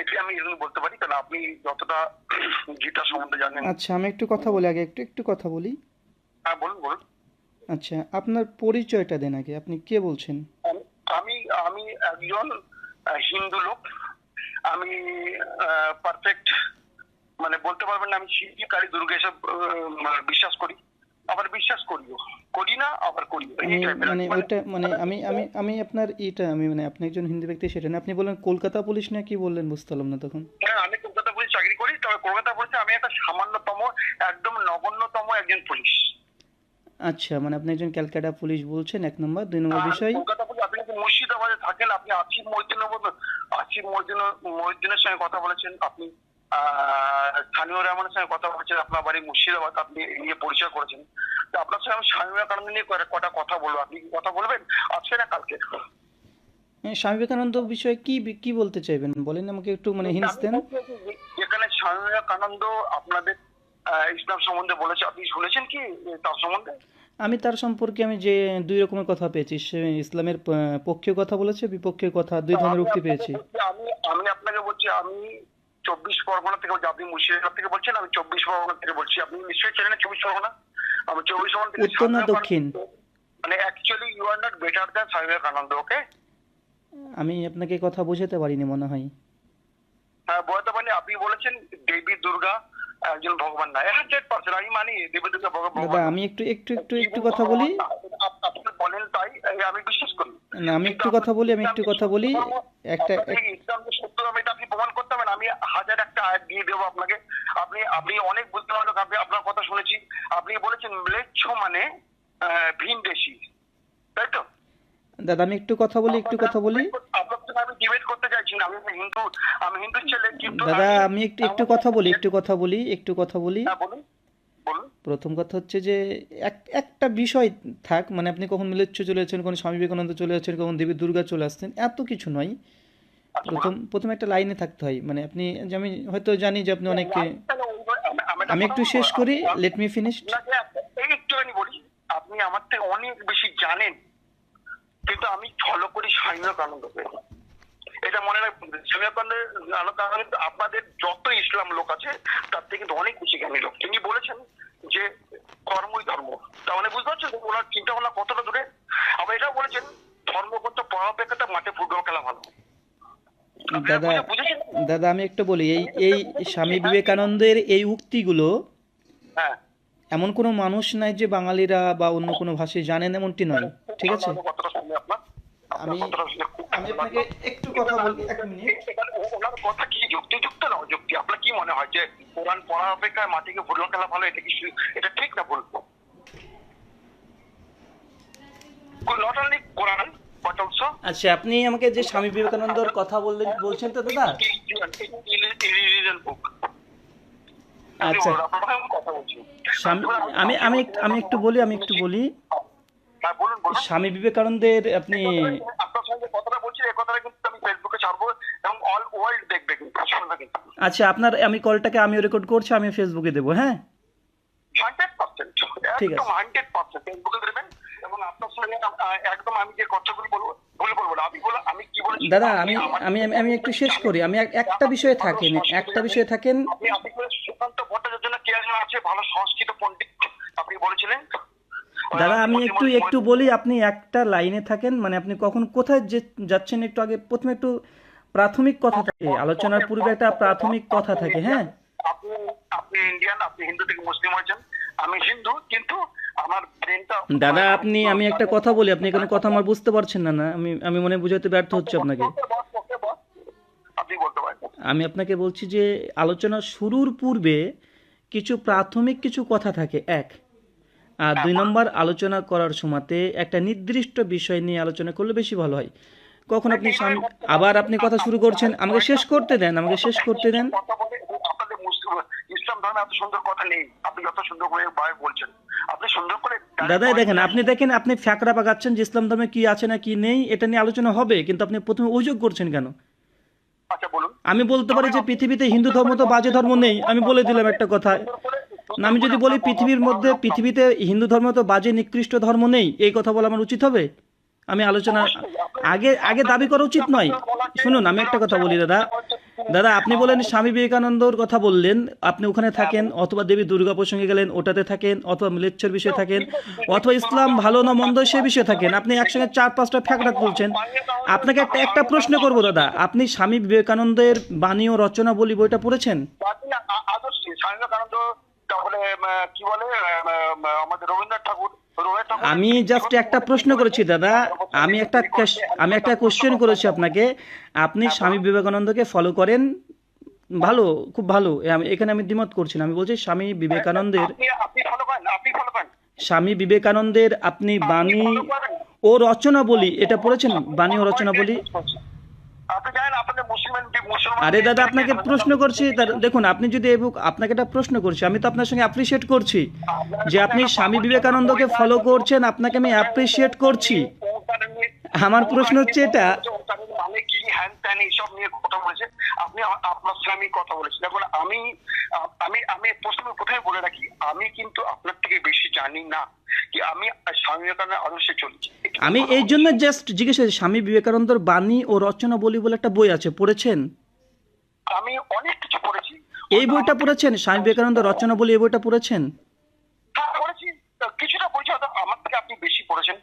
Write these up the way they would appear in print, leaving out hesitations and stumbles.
এটি আমি এজন্য বলতে পারি, কারণ আপনি যতটা গীতা সম্বন্ধে জানেন। আচ্ছা, আমি একটু কথা বলি আগে, একটু কথা বলি। হ্যাঁ, বলুন বলুন। আচ্ছা, আপনার পরিচয়টা দেন আগে, আপনি কে বলছেন? আমি আমি একজন হিন্দু লোক। আমি পারফেক্ট, মানে বলতে পারবেন না আমি শিব কালী দুর্গা এসব বিশ্বাস করি, আবার বিশ্বাস করিও, করি না আবার করি, আমি এই টাইপের মানে ওইটা মানে আমি আপনার আমি মানে আপনি একজন হিন্দু ব্যক্তি সেটা না, আপনি বললেন কলকাতা পুলিশ না কি বললেন, বুঝতে পারলাম না তখন। হ্যাঁ, আমি কলকাতা পুলিশ চাকরি করি, তবে কলকাতা পুলিশে আমি একটা সামান্যতম, একদম নগণ্যতম একজন পুলিশ। আচ্ছা, মানে আপনি একজন ক্যালকাটা পুলিশ বলছেন, এক নম্বর। দুই নম্বর আর বিষয়, কলকাতা পুলিশ, আপনি যদি মুর্শিদাবাদে থাকেন, আপনি আসিফ মহিউদ্দিনের সঙ্গে কথা বলেছেন, আপনি স্থানীয় রহমানের সঙ্গে কথা বলেছেন, আপনার বাড়ি মুর্শিদাবাদ, আপনি নিয়ে পরিচয় করেছেন। তো আপনার সঙ্গে আমি স্বামী বিবেকানন্দ নিয়ে কটা কথা বলবো, আপনি কি কথা বলবেন আজকে না কালকে? স্বামী বিবেকানন্দ বিষয়ে কি বলতে চাইবেন বলেন, আমাকে একটু মানে হিন্টস আমি দেন। বলছি যেখানে স্বামী বিবেকানন্দ আপনাদের ইসলাম সম্বন্ধে বলেছে, আপনি শুনেছেন কি তার সম্বন্ধে? আমি তার সম্পর্কে আমি যে দুই রকমের কথা পেয়েছি, সে ইসলামের পক্ষে কথা বলেছে, বিপক্ষে কথা, দুই ধরনের উক্তি পেয়েছি। আমি আপনাকে বলছি, আমি 24 পরগনা থেকে বলছি, আপনি মুর্শিদাবাদ থেকে বলছেন, আমি 24 পরগনা থেকে বলছি। আপনি নিশ্চয়ই চেনেন 24 পরগনা। আমি 24 পরগনা থেকে উত্তর না দক্ষিণ? মানে actually you are not better than Swami Vivekananda, ওকে? আমি আপনাকে কথা বোঝাতে পারিনি মনে হয়। হ্যাঁ, বলতে পারেন। আপনি বলেছেন দেবী দুর্গা একজন ভগবান না, 100% আমি মানি দেবী দুর্গা দাদা, ভগবান। আমি একটু কথা বলি। আপনি বলেন তাই আমি বিশ্বাস করি। না, আমি একটু কথা বলি, একটা ইসলাম যে সত্য ধর্ম, এটা আপনি প্রমাণ করতে পারেন, আমি হাজার একটা আয়াত দিয়ে দেবো আপনাকে। আপনি আপনি অনেক বুদ্ধিমান লোক, আপনি আপনার কথা শুনেছি। আপনি বলেছেন ম্লেচ্ছ মানে ভিনদেশী, তাই তো? দাদা, আমি একটু কথা বলি। আপনার সঙ্গে আমি ডিবেট করতে চাইছি না, আমি হিন্দু ছেলে, কিন্তু দাদা, আমি একটু কথা বলি। হ্যাঁ, বলুন বলুন। প্রথম কথা হচ্ছে যে একটা বিষয় থাক, মানে আপনি কখন মিলেচ্ছ চলে যাচ্ছেন, কখন স্বামী বিবেকানন্দ চলে যাচ্ছেন, কখন দেবী দুর্গা চলে আসছেন, এত কিছু নয়। আচ্ছা, বলুন। প্রথম একটা লাইনে থাকতে হয়, মানে আপনি যে, আমি হয়তো জানি যে আপনি অনেক, আমি একটু শেষ করি, লেট মি ফিনিশ। একটুখানি বলি, আপনি আমার থেকে অনেক বেশি জানেন, কিন্তু আমি ফলো করি স্বামী বিবেকানন্দকে। এটা মনে রাখবেন, স্বামী বিবেকানন্দ আপনাদের যত ইসলাম লোক আছে তার থেকে কিন্তু অনেক বেশি জ্ঞানী লোক। তিনি বলেছেন যে কর্মই ধর্ম, তার মানে বুঝতে পারছেন ওনার চিন্তা ভাবনা কতটা দূরে। আবার এটাও বলেছেন ধর্মগ্রন্থ পড়া অপেক্ষা মাঠে ফুটবল খেলা ভালো। দাদা বুঝেছেন? দাদা আমি একটু বলি, এই স্বামী বিবেকানন্দের এই উক্তিগুলো হ্যাঁ, এমন কোনো মানুষ নাই যে বাঙালিরা বা অন্য কোনো ভাষায় জানেন, এমনটি নয়, ঠিক আছে? কতটা শুনলে আপনার আমি কতটা শুনে খুব আমি ভালো আপনাকে লাগলো। একটু কথা বলি, এক মিনিট। ওনার কথা কি যুক্তিযুক্ত না অযুক্তি? আপনার কি মনে হয় যে কোরআন পড়া অপেক্ষা মাঠে গিয়ে ফুটবল খেলা ভালো? এটা কি এটা ঠিক না ভুল? Not only Quran but also. আচ্ছা, আপনি আমাকে যে স্বামী বিবেকানন্দর কথা বলছেন তো দাদা। রিলিজিয়ান বুক। আচ্ছা, কথা বলছি। আমি একটু বলি। হ্যাঁ, বলুন বলুন। স্বামী বিবেকানন্দের আপনি, আপনার সঙ্গে কথাটা বলছি, এই কথাটা কিন্তু আমি ফেসবুকে ছাড়বো এবং অল ওয়ার্ল্ড দেখবে কিন্তু, শুনবে কিন্তু। আচ্ছা, আপনার আমি কলটাকে আমিও রেকর্ড করছি, আমি ফেসবুকে দেবো, হ্যাঁ? 100%, ঠিক আছে। একদম 100% ফেসবুকে দেবেন। এবং আপনার সঙ্গে একদম আমি যে কথাগুলো বলবো ভুল বলবো না। আমি কি বলেছি দাদা, আমি একটু শেষ করি, আমি একটা বিষয়ে থাকেন। আপনি সুকান্ত ভট্টাচার্যের জন্য কে একজন আছে ভালো সংস্কৃত পণ্ডিত, আপনি বলেছিলেন। দাদা, আমি একটু বলি, আপনি একটা লাইনে থাকেন, মানে আপনি কখন কোথায় যাচ্ছেন, একটু আগে প্রথমে একটু প্রাথমিক কথা থাকে, আলোচনার পূর্বে একটা প্রাথমিক কথা থাকে, হ্যাঁ? আপনি আপনি ইন্ডিয়ান, আপনি হিন্দু থেকে মুসলিম হয়েছেন, আমি হিন্দু, কিন্তু আমার ব্রেনটা। দাদা, আমি একটা কথা বলি, আপনি এখানে কথা আমার বুঝতে পারছেন না, আমি মনে হয় বুঝাতে ব্যর্থ হচ্ছে আপনাকে। আপনি বলতে পারেন। আমি আপনাকে বলছি যে আলোচনা শুরুর পূর্বে প্রাথমিক কিছু কথা থাকে, এক। আর দুই নম্বর, আলোচনা করার সময়তে একটা নির্দিষ্ট বিষয় নিয়ে আলোচনা করলে বেশি ভালো হয়। কখন আপনি আবার আপনি কথা শুরু করছেন, আমাকে শেষ করতে দেন। কথা বলে আপনাদের মুসলিম ইসলাম ধর্মে এত সুন্দর কথা নেই, আপনি যত সুন্দর করে বলছেন। আপনি সুন্দর করে দাদা দেখেন, আপনি ফ্যাকড়া পাকাচ্ছেন যে ইসলাম ধর্মে কি আছে না কি নেই, এটা নিয়ে আলোচনা হবে, কিন্তু আপনি প্রথমে অভিযোগ করছেন কেন? আচ্ছা, বলুন। আমি বলতে পারি যে পৃথিবীতে হিন্দু ধর্ম তো বাজে ধর্ম নেই, আমি বলে দিলাম একটা কথা। না, আমি যদি বলি পৃথিবীতে হিন্দু ধর্ম তো বাজে নিকৃষ্ট ধর্ম নেই, এই কথা বলা আমার উচিত হবে? আমি আলোচনা আগে দাবি করা উচিত নয়। শুনুন, আমি একটা কথা বলি দাদা, দাদা আপনি বলেন স্বামী বিবেকানন্দর কথা বললেন, আপনি ওখানে থাকেন, অথবা দেবী দুর্গা প্রসঙ্গে গেলেন ওটাতে থাকেন, অথবা মিলেচ্ছর বিষয়ে থাকেন, অথবা ইসলাম ভালো না মন্দ সে বিষয়ে থাকেন, আপনি একসঙ্গে 4-5টা ফ্যাক্টর তুলছেন। আপনাকে একটা প্রশ্ন করবো দাদা, আপনি স্বামী বিবেকানন্দের বাণী ও রচনাবলী বইটা পড়েছেন? আদর্শ স্বামী বিবেকানন্দ, তারপরে কি বলে আমাদের রবীন্দ্রনাথ ঠাকুর। আমি জাস্ট একটা প্রশ্ন করেছি দাদা, আমি একটা কোশ্চেন করেছি আপনাকে। আপনি স্বামী বিবেকানন্দকে ফলো করেন, ভালো, খুব ভালো, এখানে আমি দ্বিমত করছি না। আমি বলছি স্বামী বিবেকানন্দের, আপনি ফলো করেন, আপনি ফলো করেন, স্বামী বিবেকানন্দের আপনি বাণী ও রচনাবলী এটা পড়েছেন? বাণী ও রচনাবলী। আপনি জানেন আপনাদের মুসলমান। আরে দাদা আপনাকে প্রশ্ন করছি, দেখুন আপনি যদি এই বুক, আপনাকে একটা প্রশ্ন করছি, আমি তো আপনার সঙ্গে অ্যাপ্রিসিয়েট করছি যে আপনি স্বামী বিবেকানন্দকে ফলো করছেন, আপনাকে আমি অ্যাপ্রিসিয়েট করছি। আমার প্রশ্ন হচ্ছে এটা, মানে কি হ্যান ত্যান এইসব নিয়ে কথা বলেছে আপনি, আপনার সঙ্গে আমি কথা বলেছি। দেখুন আমি আমি আমি প্রথমে কোথায় বলে রাখি, আমি কিন্তু আপনার থেকে বেশি জানি না, কি আমি স্বামী বিবেকানন্দের আদর্শে চলছি। আমি এই জন্য জাস্ট জিজ্ঞেস করছি, স্বামী বিবেকানন্দর বাণী ও রচনাবলী বলে একটা বই আছে, পড়েছেন? আমি অনেক কিছু পড়েছি। এই বইটা পড়েছেন? স্বামী বিবেকানন্দ রচনাবলী এই বইটা পড়েছেন? হ্যাঁ পড়েছি, কিছুটা পড়েছি, হয়তো আমার থেকে আপনি বেশি পড়েছেন।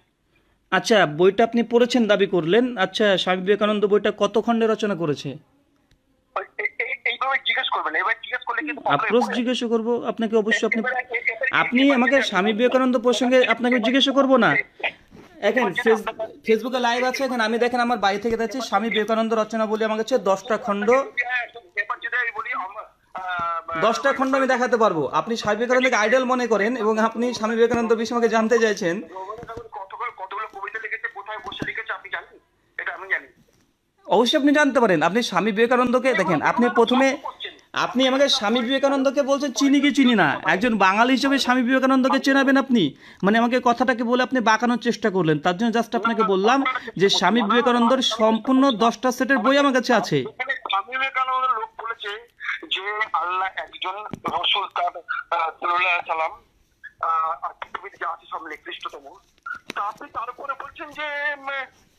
আচ্ছা, বইটা আপনি পড়েছেন দাবি করলেন, আচ্ছা স্বামী বিবেকানন্দ বইটা কত খণ্ডে রচনা করেছে? এইভাবে জিজ্ঞেস করবেন, এবার জিজ্ঞেস করলে কিন্তু আফরোজ জিজ্ঞেস করবো আপনাকে, অবশ্যই আপনি আমাকে স্বামী বিবেকানন্দ প্রসঙ্গে আপনাকে জিজ্ঞেস করবো না। এখন ফেসবুকে লাইভ আছে, এখন আমি দেখেন আমার বাড়ি থেকে যাচ্ছি, স্বামী বিবেকানন্দ রচনা বলি আমার কাছে 10টা খণ্ড, 10টা খণ্ড আমি দেখাতে পারবো। আপনি স্বামী বিবেকানন্দকে আইডল মনে করেন এবং আপনি স্বামী বিবেকানন্দ বিষয়ে আমাকে জানতে চাইছেন। কতগুলো কবিতা লিখেছে, কোথায় বসে লিখেছে আপনি জানেন? এটা আমি জানি। অবশ্যই আপনি জানতে পারেন। আপনি স্বামী বিবেকানন্দকে দেখেন, আপনি প্রথমে আপনি আমাকে স্বামী বিবেকানন্দকে বলছেন চিনি কি চিনি না, একজন বাঙালি হিসেবে স্বামী বিবেকানন্দকে চেনাবেন আপনি? মানে আমাকে কথাটাকে বলে আপনি বাঁকানোর চেষ্টা করলেন, তার জন্য জাস্ট আপনাকে বললাম যে স্বামী বিবেকানন্দর সম্পূর্ণ 10টা সেটের বই আমার কাছে আছে। স্বামী বিবেকানন্দ লোক বলেছে যে আল্লাহ একজন, রসুল তার সাল্লাল্লাহু আলাইহি সাল্লাম আর পৃথিবীর যা আছে সব নিকৃষ্টতম। তা আপনি তার উপরে বলছেন যে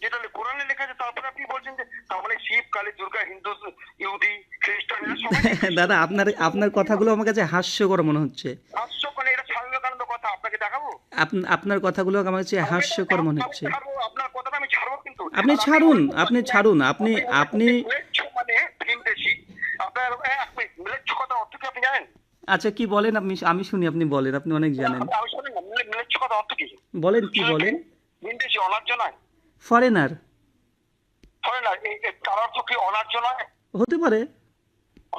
যেটা কোরআনে লেখা আছে, তারপরে আপনি বলছেন যে তারপরে শিব, কালী, দুর্গা, হিন্দু, ইহুদি, খ্রিস্টান, দাদা আপনার কথাগুলো আমার কাছে হাস্যকর মনে হচ্ছে। হাস্যকর? এটা স্বামী বিবেকানন্দ কথা, আপনাকে দেখাবো? আপনার কথাগুলো আমার কাছে হাস্যকর মনে হচ্ছে। আপনার কথাটা আমি ছাড়বো, কিন্তু আপনি ছাড়ুন আপনি মানে ভিনদেশি। আপনার এক মিনিট, মিলেচ্ছ কথা অর্থ কি আপনি জানেন? আচ্ছা কি বলেন আপনি, আমি শুনি, আপনি বলেন, আপনি অনেক জানেন। আমি শুনেন না, মিলেচ্ছ কথা অর্থ কি বলেন, কি বলেন? ভিনদেশি, অনার্য নয়। ফরেনার। ফরেনার, তার অর্থ কি অনার্য নয়? হতে পারে।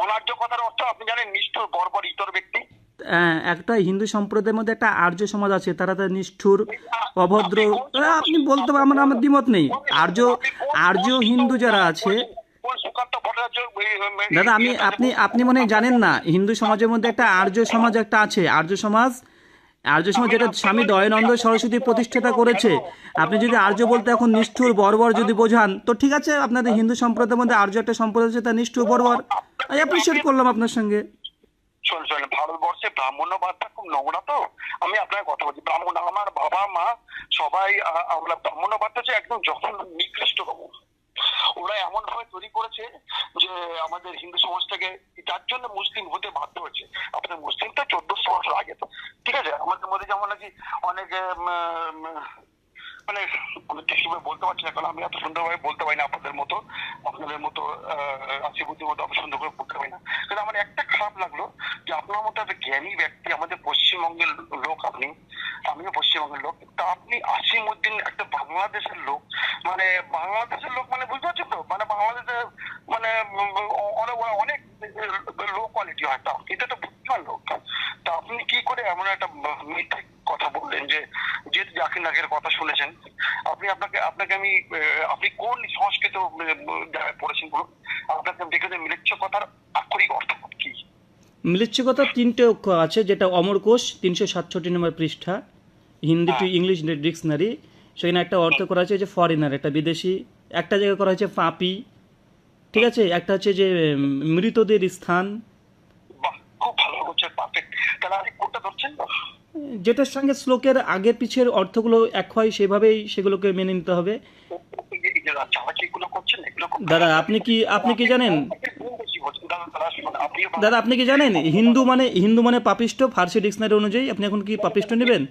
অনার্য কথার অর্থ আপনি জানেন? নিষ্ঠুর, বর্বর, ইতর ব্যক্তি। একটা হিন্দু সম্প্রদায়ের মধ্যে একটা আর্য সমাজ আছে, তারা নিষ্ঠুর, অভদ্র, আপনি বলতে পারেন, আমার দ্বিমত নেই। আর্য হিন্দু যারা আছে, দাদা আপনি মনে হয় জানেন না, হিন্দু সমাজের মধ্যে একটা আর্য সমাজ একটা আছে, আর্য সমাজ যেটা স্বামী দয়ানন্দ সরস্বতী প্রতিষ্ঠাতা করেছে। আপনি যদি আর্য বলতে এখন নিষ্ঠুর বর্বর যদি বোঝান, তো ঠিক আছে, আপনাদের হিন্দু সম্প্রদায়ের মধ্যে আর্য একটা সম্প্রদায় আছে, তা নিষ্ঠুর বর্বর, আমি অ্যাপ্রিসিয়েট করলাম আপনার সঙ্গে। শোনেন, ভারতবর্ষে ব্রাহ্মণ্যবাদটা খুব নোংরা। তো আমি আপনার কথা বলছি, ব্রাহ্মণ, আমার বাবা মা সবাই আমরা ব্রাহ্মণ্যবাদটা হচ্ছে একদম যখন নিকৃষ্ট হবো, ওরা এমন ভাবে তৈরি করেছে যে আমাদের হিন্দু সমাজটাকে, যার জন্য মুসলিম হতে বাধ্য হয়েছে। আপনার মুসলিমটা 1400 বছর আগে, তো ঠিক আছে, আমাদের মধ্যে যেমন নাকি অনেকে মানে আমি ঠিকভাবে বলতে পারছি না, কারণ আমি এত সুন্দরভাবে বলতে পারি না আপনাদের মতো রাশি বুদ্ধির মতো অত সুন্দর করে বলতে পারি না। কিন্তু আমার একটা খারাপ লাগলো যে আপনার মতো একটা জ্ঞানী ব্যক্তি, আমাদের পশ্চিমবঙ্গের লোক, আমিও পশ্চিমবঙ্গের লোক, তা আপনি আসিমউদ্দিন একটা বাংলাদেশের লোক, মানে বাংলাদেশের লোক মানে বুঝতে পারছেন তো, মানে বাংলাদেশের মানে অনেক লো কোয়ালিটি হয়, তা কিন্তু একটা বুদ্ধিমান লোক। তা আপনি কি করে এমন একটা মিথ্যে কথা বললেন যে যেহেতু জাকির নাকের কথা শুনেছেন আপনাকে আমি, আপনি কোন সংস্কৃত পড়েছেন বলুন? আপনাকে দেখে মিলেচ্ছ কথার আক্ষরিক অর্থ কি? মিলেচ্ছ কথা 3টে অক্ষর আছে, যেটা অমরকোষ 367 নম্বর পৃষ্ঠা, হিন্দি টু ইংলিশ ডিকশনারি, সেখানে একটা অর্থ করা আছে যে ফরেনার, একটা বিদেশি, একটা জায়গায় করা হয়েছে পাপি, ঠিক আছে, একটা হচ্ছে যে মৃতদের স্থান। বাহ, খুব ভালো হচ্ছে, পারফেক্ট। তাহলে আপনি কোনটা ধরছেন? যেটার সঙ্গে শ্লোকের আগের পিছের অর্থগুলো এক হয়, সেভাবেই সেগুলোকে মেনে নিতে হবে। দাদা আপনি কি জানেন, আপনিও দাদা আপনি কি জানেন হিন্দু মানে পাপিষ্ট, ফার্সি ডিকশনারি অনুযায়ী আপনি এখন কি পাপিষ্ট নেবেন?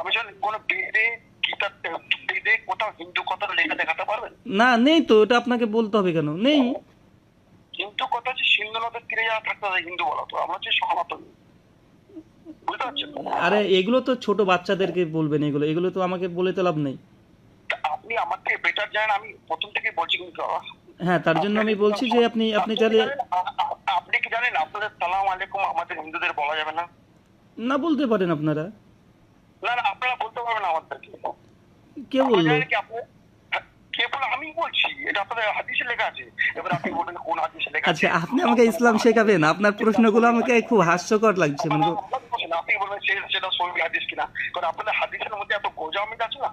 আমি জানি কোন বেদে গীতা বেদে কোথাও হিন্দু কথা লেখা দেখাতে পারবেন? না, নেই তো, এটা আপনাকে বলতে হবে কেন? নেই। হিন্দু কথা হচ্ছে সিন্ধু নদের তীরে যারা থাকতে হবে হিন্দু বলা, তো আমরা হচ্ছে সনাতনী, বুঝতে পারছেন? আরে এগুলো তো ছোট বাচ্চাদেরকে বলবেন, এগুলো তো আমাকে বলে তো লাভ নেই। তা আপনি আমার থেকে বেটার জানেন, আমি প্রথম থেকে বলছি কিন্তু বাবা। হ্যাঁ, তার জন্য আমি বলছি যে আপনি চাইলে আপনি কি জানেন আপনাদের সালাম আলাইকুম আমাদের হিন্দুদের বলা যাবে না? না বলতে পারেন আপনারা। না না, আপনারা বলতে পারবেন আমাদেরকে। কে আমরা বললো? জানি কি কে বলে? আমি বলছি, এটা আপনাদের হাদিসে লেখা আছে। এবার আপনি বলবেন কোন হাদিসে লেখা আছে? আচ্ছা, আপনি আমাকে ইসলাম শেখাবেন? আপনার প্রশ্নগুলো আমাকে খুব হাস্যকর লাগছে। আপনি বলবেন সেটা সহি হাদিস কিনা, কারণ আপনাদের হাদিসের মধ্যে এত গোজামিল আছে না।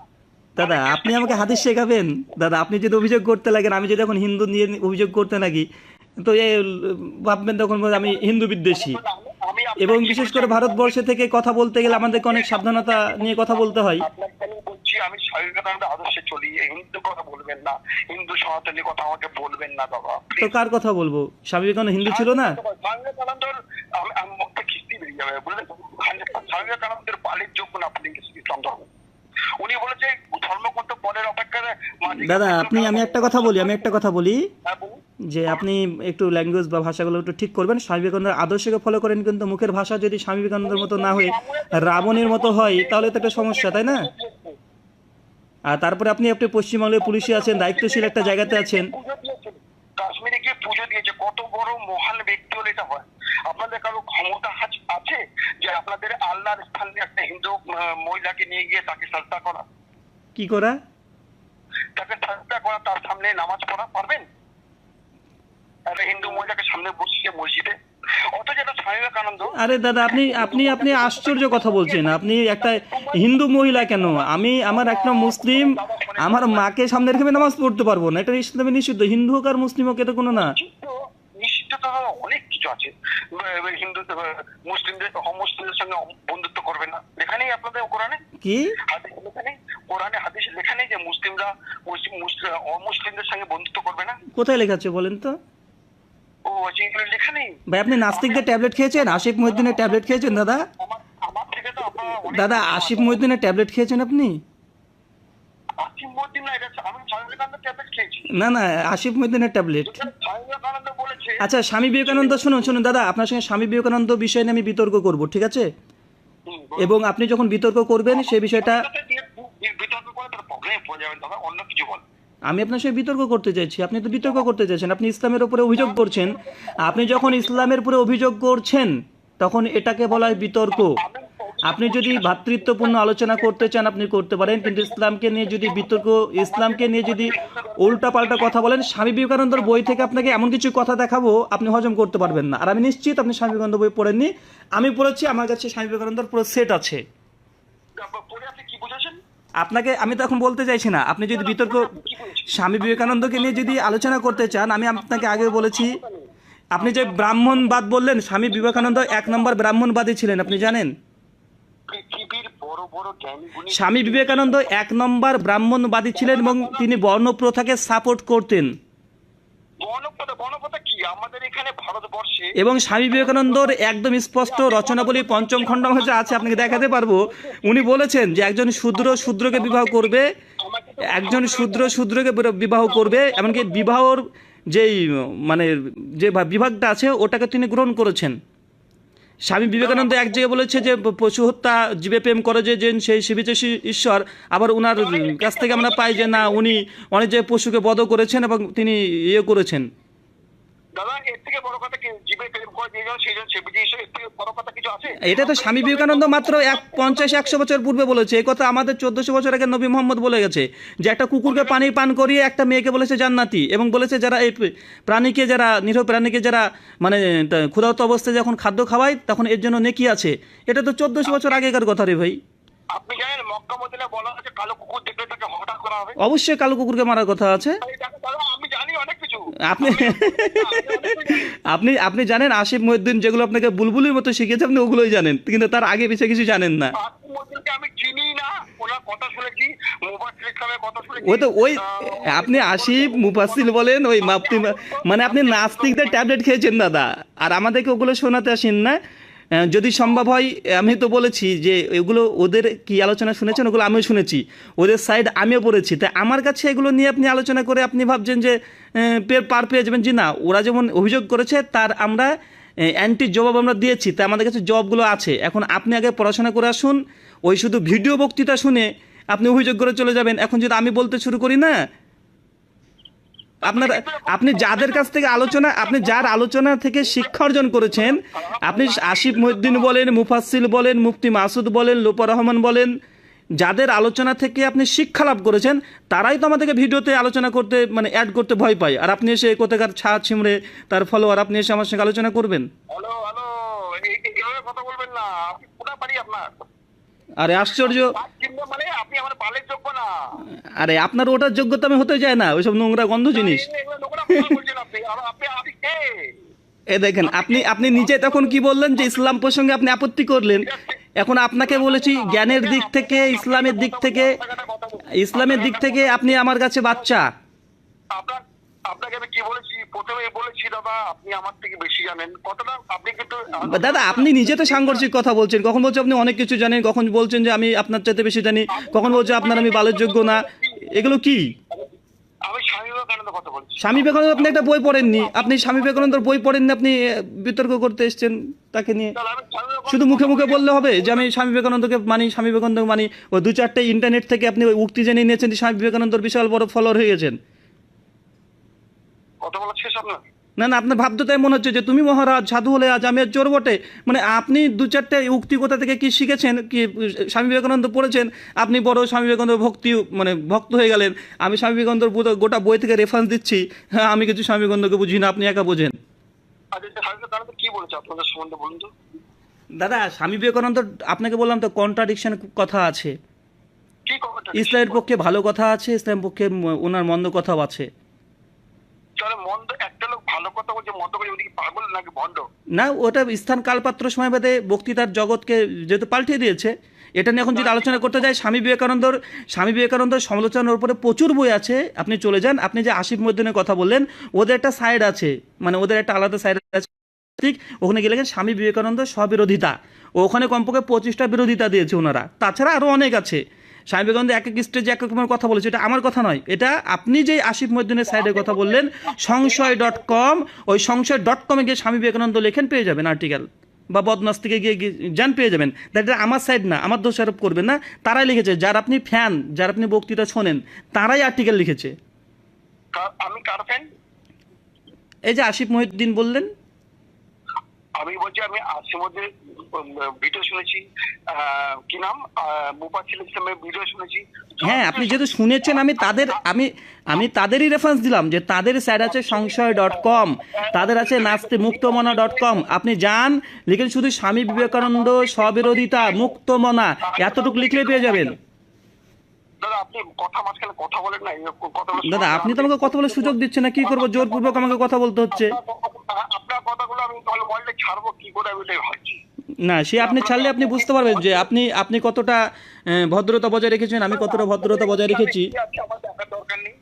দাদা আপনি আমাকে হাদিস শেখাবেন? দাদা আপনি যদি অভিযোগ করতে লাগেন, আমি যদি এখন হিন্দু নিয়ে অভিযোগ করতে লাগি, তো ভাববেন তখন আমি হিন্দু বিদ্বেষী। এবং বিশেষ করে ভারতবর্ষে থেকে কথা বলতে গেলে আমাদেরকে অনেক সাবধানতা নিয়ে কথা বলতে হয়। আপনাকে আমি বলছি, আমি স্বামী আদর্শে চলি, এই হিন্দু কথা বলবেন না, হিন্দু সনাতনী কথা আমাকে বলবেন না বাবা। তো কার কথা বলবো? স্বামী বিবেকানন্দ হিন্দু ছিল না? স্বামী বিবেকানন্দর আমি মুখে খিস্তি বেরিয়ে যাবে, বুঝলেন? স্বামী বিবেকানন্দের বালির যোগ্য না আপনি ইসলাম ধর্ম। উনি বলেছে ধর্মগ্রন্থ পরের অপেক্ষায়। দাদা আমি একটা কথা বলি হ্যাঁ, বলুন। যে আপনি একটু ল্যাঙ্গুয়েজ বা ভাষাগুলো একটু ঠিক করবেন। স্বামী বিবেকানন্দের আদর্শকে ফলো করেন, কিন্তু মুখের ভাষা যদি স্বামী বিবেকানন্দের মতো না হয়ে রাবণের মতো হয়, তাহলে তো একটা সমস্যা, তাই না? আর তারপরে আপনি পশ্চিমবঙ্গের পুলিশে আছেন, দায়িত্বশীল একটা জায়গাতে আছেন। কাশ্মীরে গিয়ে পুজো দিয়েছে, কত বড় মহান ব্যক্তি হলে এটা হয়? আপনাদের কারো ক্ষমতা আছে যে আপনাদের আল্লাহর স্থানে একটা হিন্দু মহিলাকে নিয়ে গিয়ে তাকে সাজদা করা, কি করা? তার সামনে নামাজ পড়া পারবেন? একটা হিন্দু মহিলাকে সামনে বসিয়ে মসজিদে, অথচ এটা স্বামী বিবেকানন্দ। আরে দাদা আপনি আশ্চর্য কথা বলছেন। আপনি একটা হিন্দু মহিলা কেন, আমার একটা মুসলিম, আমার মাকে সামনে রেখে নামাজ পড়তে পারবো না? এটা ইসলামে নিষিদ্ধ। হিন্দু হোক আর মুসলিম হোক, এটা কোনো না। নিষিদ্ধ তো অনেক কিছু আছে। হিন্দু মুসলিমদের অমুসলিমদের সঙ্গে বন্ধুত্ব করবে না, লেখা নেই আপনাদের কোরআনে? কি হাদিস লেখা নেই? কোরআনে হাদিসে লেখা নেই যে মুসলিমরা অমুসলিমদের সঙ্গে বন্ধুত্ব করবে না? কোথায় লেখা আছে বলেন তো? ও এগুলো লেখা নেই? ভাই আপনি নাস্তিকদের ট্যাবলেট খেয়েছেন? আসিফ মহিউদ্দিনের ট্যাবলেট খেয়েছেন দাদা? আমার থেকে তো আপনারা দাদা আসিফ মহিউদ্দিনের ট্যাবলেট খেয়েছেন আপনি? আসিফ মহিউদ্দিন না, এটা আমি স্বামী বিবেকানন্দ ট্যাবলেট খেয়েছি। না আসিফ মহিউদ্দিনের ট্যাবলেট। স্বামী বিবেকানন্দ বলেছে। আচ্ছা, স্বামী বিবেকানন্দ শুনুন দাদা, আপনার সঙ্গে স্বামী বিবেকানন্দ বিষয় নিয়ে আমি বিতর্ক করব, ঠিক আছে? এবং আপনি যখন বিতর্ক করবেন সেই বিষয়টা বিতর্ক করে তার প্রবলেমে পড়ে যাবেন দাদা, অন্য কিছু বল। আমি আপনার সাথে বিতর্ক করতে চাইছি, আপনি তো বিতর্ক করতে চাইছেন, আপনি ইসলামের উপরে অভিযোগ করছেন। আপনি যখন ইসলামের উপরে অভিযোগ করছেন তখন এটাকে বলা হয় বিতর্ক। আপনি যদি ভ্রাতৃত্বপূর্ণ আলোচনা করতে চান আপনি করতে পারেন, কিন্তু ইসলামকে নিয়ে যদি বিতর্ক, ইসলামকে নিয়ে যদি উল্টাপাল্টা কথা বলেন, স্বামী বিবেকানন্দর বই থেকে আপনাকে এমন কিছু কথা দেখাবো আপনি হজম করতে পারবেন না। আর আমি নিশ্চিত আপনি স্বামী বিবেকানন্দ বই পড়েননি। আমি পড়েছি, আমার কাছে স্বামী বিবেকানন্দর পুরো সেট আছে। পড়ে আপনি কি বুঝেছেন? আমি তো এখন বলতে চাইছি না। আপনি যদি বিতর্ক স্বামী বিবেকানন্দকে নিয়ে যদি আলোচনা করতে চান, আমি আপনাকে আগে বলেছি, আপনি যে ব্রাহ্মণবাদ বললেন, স্বামী বিবেকানন্দ 1 নম্বর ব্রাহ্মণবাদী ছিলেন, আপনি জানেন? পৃথিবীর বড় বড় জ্ঞানী গুণী স্বামী বিবেকানন্দ 1 নম্বর ব্রাহ্মণবাদী ছিলেন এবং তিনি বর্ণপ্রথাকে সাপোর্ট করতেন। বর্ণপ্রথা কি আমাদের এখানে ভারতবর্ষে? এবং স্বামী বিবেকানন্দর একদম স্পষ্ট রচনাবলী 5ম খণ্ড আছে, আপনাকে দেখাতে পারবো। উনি বলেছেন যে একজন শূদ্রকে বিবাহ করবে, একজন শূদ্রকে বিবাহ করবে, এমনকি বিবাহর যেই যে বিভাগটা আছে ওটাকে তিনি গ্রহণ করেছেন। স্বামী বিবেকানন্দ এক জায়গায় বলেছে যে পশু হত্যা জীবে প্রেম করে যে সেই শিবিছে ঈশ্বর। আবার উনার কাছ থেকে আমরা পাই যে না, উনি অনেক জায়গায় পশুকে বধ করেছেন এবং তিনি করেছেন। দাদা এর থেকে বড় কথা কি? জীবে প্রেম করে যেজন সেজন শিবিছে ঈশ্বর, এর থেকে বড় কথা কিছু আছে? এটা তো স্বামী বিবেকানন্দ মাত্র 50-100 বছর পূর্বে বলেছে। এই কথা আমাদের 1400 বছর আগে নবী মোহাম্মদ বলে গেছে যে একটা কুকুরকে পানি পান করিয়ে একটা মেয়েকে বলেছে জান্নাতি, এবং বলেছে যারা এই নিরীহ প্রাণীকে যারা ক্ষুধার্ত অবস্থায় যখন খাদ্য খাওয়ায় তখন এর জন্য নেকি আছে। এটা তো 1400 বছর আগেকার কথা রে ভাই। আপনি জানেন মক্কা মদিনায় বলা আছে কালো কুকুর দেখলে তাকে হত্যা করা হবে? অবশ্যই কালো কুকুরকে মারার কথা আছে। দাদা আমি জানি অনেক কিছু। আপনি জানেন আসিফ মহিউদ্দিন যেগুলো আপনাকে বুলবুলির মতো শিখেছে আপনি ওগুলোই জানেন, কিন্তু তার আগে পিছিয়ে কিছু জানেন না। আসিফ মহিউদ্দিনকে আমি চিনি না, ওনার কথা কথা শুনেছি, মুফাসসিল ইসলামের কথা শুনেছি। ওই তো ওই আপনি আসিফ মুফাসসিল বলেন, ওই মাপতি মানে আপনি নাস্তিকদের ট্যাবলেট খেয়েছেন দাদা, আর আমাদেরকে ওগুলো শোনাতে আসেন না। যদি সম্ভব হয়, আমি তো বলেছি যে এগুলো ওদের কি আলোচনা শুনেছেন, ওগুলো আমিও শুনেছি, ওদের সাইড আমিও পড়েছি, তাই আমার কাছে এগুলো নিয়ে আপনি আলোচনা করে আপনি ভাবছেন যে পার পেয়ে যাবেন, জি না, ওরা যেমন অভিযোগ করেছে তার আমরা অ্যান্টি জবাব আমরা দিয়েছি, তাই আমাদের কাছে জবাবগুলো আছে। এখন আপনি আগে পড়াশোনা করে আসুন, ওই শুধু ভিডিও বক্তৃতা শুনে আপনি অভিযোগ করে চলে যাবেন। এখন যদি আমি বলতে শুরু করি না, আপনার আপনি যাদের কাছ থেকে আলোচনা, আপনি যার আলোচনা থেকে শিক্ষা অর্জন করেছেন, আপনি আসিফ মহিউদ্দিন বলেন, মুফাসসিল বলেন, মুফতি মাসুদ বলেন, লুৎফর রহমান বলেন, যাদের আলোচনা থেকে আপনি শিক্ষা লাভ করেছেন, তারাই তো আমাদেরকে ভিডিওতে আলোচনা করতে মানে অ্যাড করতে ভয় পায়। আর আপনি এসে কোথাকার ছা ছিমড়ে তার ফলোয়ার, আপনি এসে আমার সঙ্গে আলোচনা করবেন? হ্যালো হ্যালো, এইভাবে কথা বলবেন না, আপনি কোথা পারি আপনার আরে আশ্চর্য! মানে আপনি আমার বালের যোগ্য না। আরে আপনার ওটার যোগ্যতা আমি হতে যায় না, ওইসব নোংরা গন্ধ জিনিস। এগুলো নোংরা কথা বলছেন আপনি। আপনি কে? এ দেখেন, আপনি নিজে তখন কি বললেন যে ইসলাম প্রসঙ্গে আপনি আপত্তি করলেন। এখন আপনাকে বলেছি জ্ঞানের দিক থেকে, ইসলামের দিক থেকে আপনি আমার কাছে বাচ্চা। আপনাকে আমি কি বলেছি? প্রথমে বলেছি দাদা আপনি আমার থেকে বেশি জানেন কথাটা। আপনি কিন্তু দাদা আপনি নিজে তো সাংঘর্ষিক কথা বলছেন, কখন বলছেন আপনি অনেক কিছু জানেন, কখন বলছেন যে আমি আপনার চাইতে বেশি জানি, কখন বলছেন আপনার আমি বালের যোগ্য না। এগুলো কি? আমি স্বামী বিবেকানন্দ কথা বলছি। স্বামী বিবেকানন্দ আপনি একটা বই পড়েননি, আপনি স্বামী বিবেকানন্দের বই পড়েননি, আপনি বিতর্ক করতে এসেছেন তাকে নিয়ে। শুধু মুখে মুখে বললে হবে যে আমি স্বামী বিবেকানন্দকে মানি, স্বামী বিবেকানন্দ মানি? ওই দু চারটে ইন্টারনেট থেকে আপনি ওই উক্তি জেনে নিয়েছেন যে স্বামী বিবেকানন্দর বিশাল বড় ফলোয়ার হয়ে গেছেন। কথা বলা শেষ আপনার? না না, আপনার ভাবতে তাই মনে হচ্ছে যে তুমি মহারাজ, সাধু হলে আজ আমি আর চোর বটে। মানে আপনি দু চারটে উক্তি কোথা থেকে কি শিখেছেন, কি স্বামী বিবেকানন্দ পড়েছেন, আপনি বড় স্বামী বিবেকানন্দ ভক্ত হয়ে গেলেন। আমি স্বামী বিবেকানন্দর গোটা বই থেকে রেফারেন্স দিচ্ছি, হ্যাঁ আমি কিছু স্বামী বিবেকানন্দকে বুঝি না, আপনি একা বোঝেন। আচ্ছা কি বলেছে আপনাদের সম্বন্ধে বলুন তো? দাদা স্বামী বিবেকানন্দ, আপনাকে বললাম তো কন্ট্রাডিকশন কথা আছে। কি কথা? ইসলামের পক্ষে ভালো কথা আছে, ইসলামের পক্ষে ওনার মন্দ কথাও আছে। তাহলে মন্দ একটা লোক ভালো কথা বলছে, মন্দ করে উনি কি পাগল নাকি ভণ্ড? না, ওটা স্থান কালপাত্র সময় বাদে বক্তৃতার জগৎকে যেহেতু পাল্টিয়ে দিয়েছে, এটা নিয়ে এখন যদি আলোচনা করতে যাই, স্বামী বিবেকানন্দর সমালোচনার উপরে প্রচুর বই আছে, আপনি চলে যান। আপনি যে আসিফ মহিউদ্দিনের কথা বললেন, ওদের একটা সাইড আছে, মানে ওদের একটা আলাদা সাইড আছে, ঠিক ওখানে গেলে স্বামী বিবেকানন্দ স্ববিরোধিতা, ওখানে কমপক্ষে 25টা বিরোধিতা দিয়েছে ওনারা। তাছাড়া আরও অনেক আছে। স্বামী বিবেকানন্দ এক এক স্টেজে এক রকমের কথা বলেছে, এটা আমার কথা নয়, এটা আপনি যে আসিফ মহিউদ্দিনের সাইডের কথা বললেন, সংশয়.com, ওই সংশয়.com-এ গিয়ে স্বামী বিবেকানন্দ লেখেন, পেয়ে যাবেন আর্টিকেল, বা বদনাস্তিকে গিয়ে যান, পেয়ে যাবেন। এটা আমার সাইড না, আমার দোষ আরোপ করবেন না, তারাই লিখেছে, যার আপনি ফ্যান, যার আপনি বক্তৃতা শোনেন, তারাই আর্টিকেল লিখেছে। আমি কার ফ্যান? এই যে আসিফ মহিউদ্দিন বললেন, আমি বলছি আমি আসিফ মধ্যে ভিডিও শুনেছি, কি নাম, মুফাসসিল ইসলামের ভিডিও শুনেছি। হ্যাঁ আপনি যেহেতু শুনেছেন, আমি তাদেরই রেফারেন্স দিলাম যে তাদের সাইট আছে সংশয়.com, তাদের আছে মুক্তমনা.com। আপনি যান, লিখেন শুধু স্বামী বিবেকানন্দ স্ববিরোধিতা মুক্তমনা, এতটুকু লিখলে পেয়ে যাবেন। দাদা আপনি কথা মাঝখানে কথা বলেন না, দাদা আপনি তো আমাকে কথা বলার সুযোগ দিচ্ছেন না, কি করবো, জোরপূর্বক আমাকে কথা বলতে হচ্ছে। আপনার কথাগুলো আমি তাহলে বললে ছাড়বো কি করে, আমি এটাই ভাবছি। না, সে আপনি ছাড়লে আপনি বুঝতে পারবেন যে আপনি কতটা ভদ্রতা বজায় রেখেছেন, আমি কতটা ভদ্রতা বজায় রেখেছি। আমার দেখার দরকার নেই।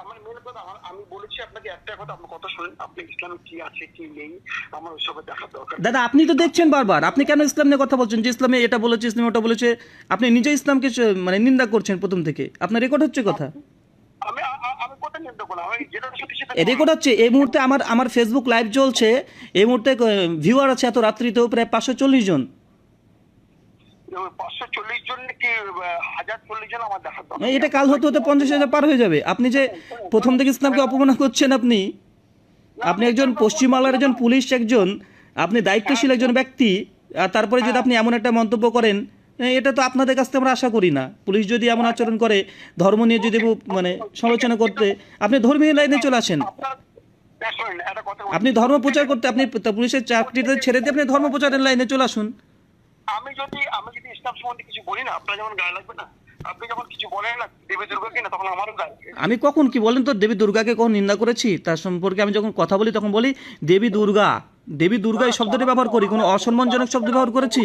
আমার মেন কথা, আমি বলেছি আপনাকে একটা কথা, আপনি কথা শুনেন, আপনি ইসলামে কি আছে কি নেই আমার ওইসব দেখার দরকার। দাদা আপনি তো দেখছেন বারবার, আপনি কেন ইসলাম নিয়ে কথা বলছেন, যে ইসলামে এটা বলেছে, ইসলামে ওটা বলেছে, আপনি নিজে ইসলামকে মানে নিন্দা করছেন প্রথম থেকে, আপনার রেকর্ড হচ্ছে কথা। আমি কথা নিতে বললাম, আমি যেটা সত্যি সেটা রেকর্ড হচ্ছে। এই মুহূর্তে আমার ফেসবুক লাইভ চলছে, এই মুহূর্তে ভিউয়ার আছে এত রাত্রিতেও প্রায় 540 জন। 540 জন কি 1040 জন আমার দেখার দরকার। এটা কাল হতে হতে 50,000 পার হয়ে যাবে। আপনি যে প্রথম থেকে ইসলামকে অপমান করছেন, আপনি একজন পশ্চিমবাংলার একজন পুলিশ, আপনি দায়িত্বশীল একজন ব্যক্তি, আর তারপরে যদি আপনি এমন একটা মন্তব্য করেন, এটা তো আপনাদের কাছ থেকে আমরা আশা করি না। পুলিশ যদি এমন আচরণ করে, ধর্ম নিয়ে যদি মানে সমালোচনা করতে, আপনি ধর্মীয় লাইনে চলে আসেন। আপনি ধর্ম প্রচার করতে, আপনি পুলিশের চাকরিতে ছেড়ে দিয়ে আপনি ধর্ম প্রচারের লাইনে চলে আসুন। আমি যদি ইসলাম সম্বন্ধে কিছু বলি না, আপনার যেমন গায়ে লাগবে না। আপনি যখন কিছু বলেন না দেবী দুর্গাকে না, তখন আমারও গায়ে লাগে। আমি কখন কি বলেন তো দেবী দুর্গাকে কখন নিন্দা করেছি? তার সম্পর্কে আমি যখন কথা বলি তখন বলি দেবী দুর্গা এই শব্দটি ব্যবহার করি, কোনো অসম্মানজনক শব্দ ব্যবহার করেছি?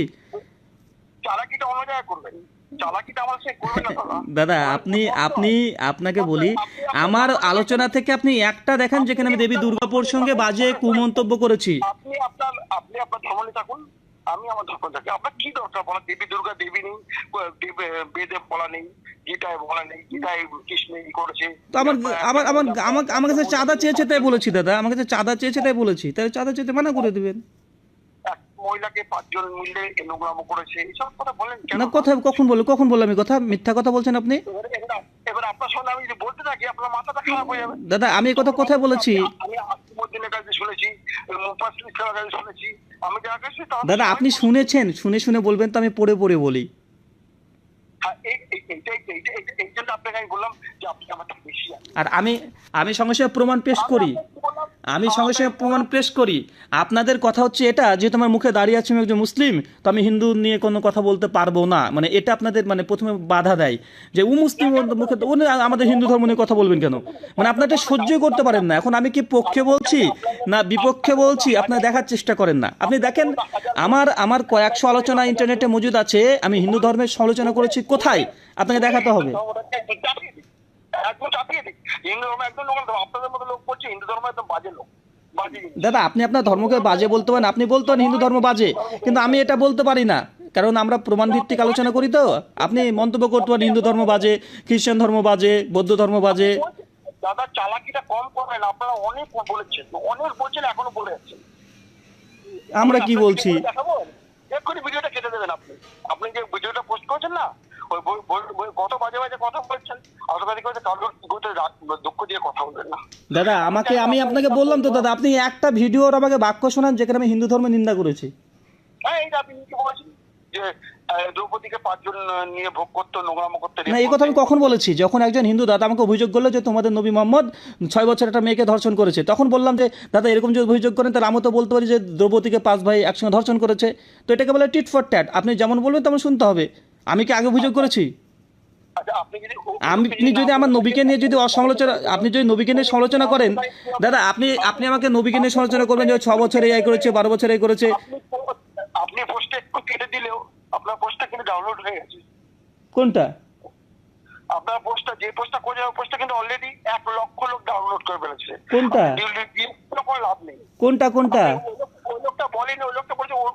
তারা কি অন্য জায়গায় করবেন? চালাকিটা আমার সে করবে না দাদা। দাদা আপনি আপনাকে বলি, আমার আলোচনা থেকে আপনি একটা দেখেন যেখানে আমি দেবী দুর্গা প্রসঙ্গে বাজে কুমন্তব্য করেছি। আপনি আপনার ধর্মে থাকুন, আমি আমার ধর্ম থাকি। আপনার কি দরকার বলা? দেবী দুর্গা দেবী নেই, বেদে বলা নেই, গীতায় বলা নেই, গীতায় কৃষ্ণ ই করেছে। তো আমার আমার আমার আমার আমার কাছে চাঁদা চেয়েছে তাই বলেছি দাদা, আমার কাছে চাঁদা চেয়েছে তাই বলেছি, তাই চাঁদা চেয়েছে মানা করে দিবেন। এক মহিলাকে 5 জন মিলে নোংরাম করেছে, এইসব কথা বলেন কেন? না, কথা কখন বললাম আমি কথা? মিথ্যা কথা বলছেন আপনি। এবার আপনার সঙ্গে আমি যদি বলতে থাকি আপনার মাথাটা খারাপ হয়ে যাবে। দাদা আমি এই কথা কোথায় বলেছি? আমি আসিমুদ্দিনের কাছে শুনেছি, মুফাসসির ইসলামের কাছে শুনেছি, আমি যার কাছে দাদা আপনি শুনেছেন, শুনে বলবেন তো আমি পড়ে বলি। হ্যাঁ, এই জন্য আপনাকে আমি বললাম যে আপনি আমার থেকে বেশি জানেন। আর আমি সঙ্গে সঙ্গে প্রমাণ পেশ করি, আমি সঙ্গে সঙ্গে প্রমাণ পেশ করি। আপনাদের কথা হচ্ছে এটা, যেহেতু আমার মুখে দাঁড়িয়ে আছে আমি একজন মুসলিম, তো আমি হিন্দু নিয়ে কোনো কথা বলতে পারবো না, মানে এটা আপনাদের মানে প্রথমে বাধা দেয় যে ও মুসলিম মুখে, উনি আমাদের হিন্দু ধর্ম নিয়ে কথা বলবেন কেন, মানে আপনারা এটা সহ্য করতে পারেন না। এখন আমি কি পক্ষে বলছি না বিপক্ষে বলছি আপনারা দেখার চেষ্টা করেন না। আপনি দেখেন আমার কয়েকশো আলোচনা ইন্টারনেটে মজুদ আছে, আমি হিন্দু ধর্মের সমালোচনা করেছি কোথায়, আপনাকে দেখাতে হবে। একদম চাপিয়ে দিক। হিন্দু ধর্ম একদম লোক, আপনাদের মতো লোক বলছে হিন্দু ধর্ম একদম বাজে লোক, বাজে জিনিস। দাদা আপনি আপনার ধর্মকে বাজে বলতে পারেন, আপনি বলতে পারেন হিন্দু ধর্ম বাজে, কিন্তু আমি এটা বলতে পারি না, কারণ আমরা প্রমাণ ভিত্তিক আলোচনা করি। তো আপনি মন্তব্য করতে পারেন হিন্দু ধর্ম বাজে, খ্রিস্টান ধর্ম বাজে, বৌদ্ধ ধর্ম বাজে। দাদা চালাকিটা কম করেন, আপনারা অনেক বলেছেন, অনেক বলছেন, এখনো বলে যাচ্ছেন। আমরা কি বলছি? দেখাবো এক্ষুনি, ভিডিওটা কেটে দেবেন। আপনি যে ভিডিওটা পোস্ট করেছেন না, ওই কত বাজে বাজে কথা বলছেন, আতঙ্কবাদী করে কারোর দুঃখ দিয়ে কথা বলবেন না দাদা আমি আপনাকে বললাম তো দাদা, আপনি একটা ভিডিওর আমাকে বাক্য শোনান যেখানে আমি হিন্দু ধর্মের নিন্দা করেছি। হ্যাঁ, এইটা আপনি কি বলেছেন যে দ্রৌপদীকে 5 জন নিয়ে ভোগ করতো, নোংরামো করতে। না, এই কথা আমি কখন বলেছি? যখন একজন হিন্দু দাদা আমাকে অভিযোগ করলো যে তোমাদের নবী মোহাম্মদ 6 বছর একটা মেয়েকে ধর্ষণ করেছে, তখন বললাম যে দাদা এরকম যদি অভিযোগ করেন তাহলে আমি তো বলতে পারি যে দ্রৌপদীকে 5 ভাই একসঙ্গে ধর্ষণ করেছে। তো এটাকে বলে টিট ফর ট্যাট, আপনি যেমন বলবেন তেমন শুনতে হবে। আমি কি আগে অভিযোগ করেছি? আচ্ছা, আপনি যদি আমার নবীকে নিয়ে যদি অসমালোচনা, আপনি যদি নবীকে নিয়ে সমালোচনা করেন, দাদা আপনি আমাকে নবীকে নিয়ে সমালোচনা করবেন যে 6 বছরে এই করেছে, 12 বছরে এই করেছে। আপনি পোস্টটা একটু কেটে দিলেও আপনার পোস্টটা কিন্তু ডাউনলোড হয়ে গেছে। কোনটা? আপনার পোস্টটা, যে পোস্টটা করে ওই পোস্টটা কিন্তু অলরেডি 1 লক্ষ লোক ডাউনলোড করে ফেলেছে। কোনটা কোনো লাভ নেই। কোনটা? ওই লোকটা বলেনি, ওই লোকটা বলছে ওর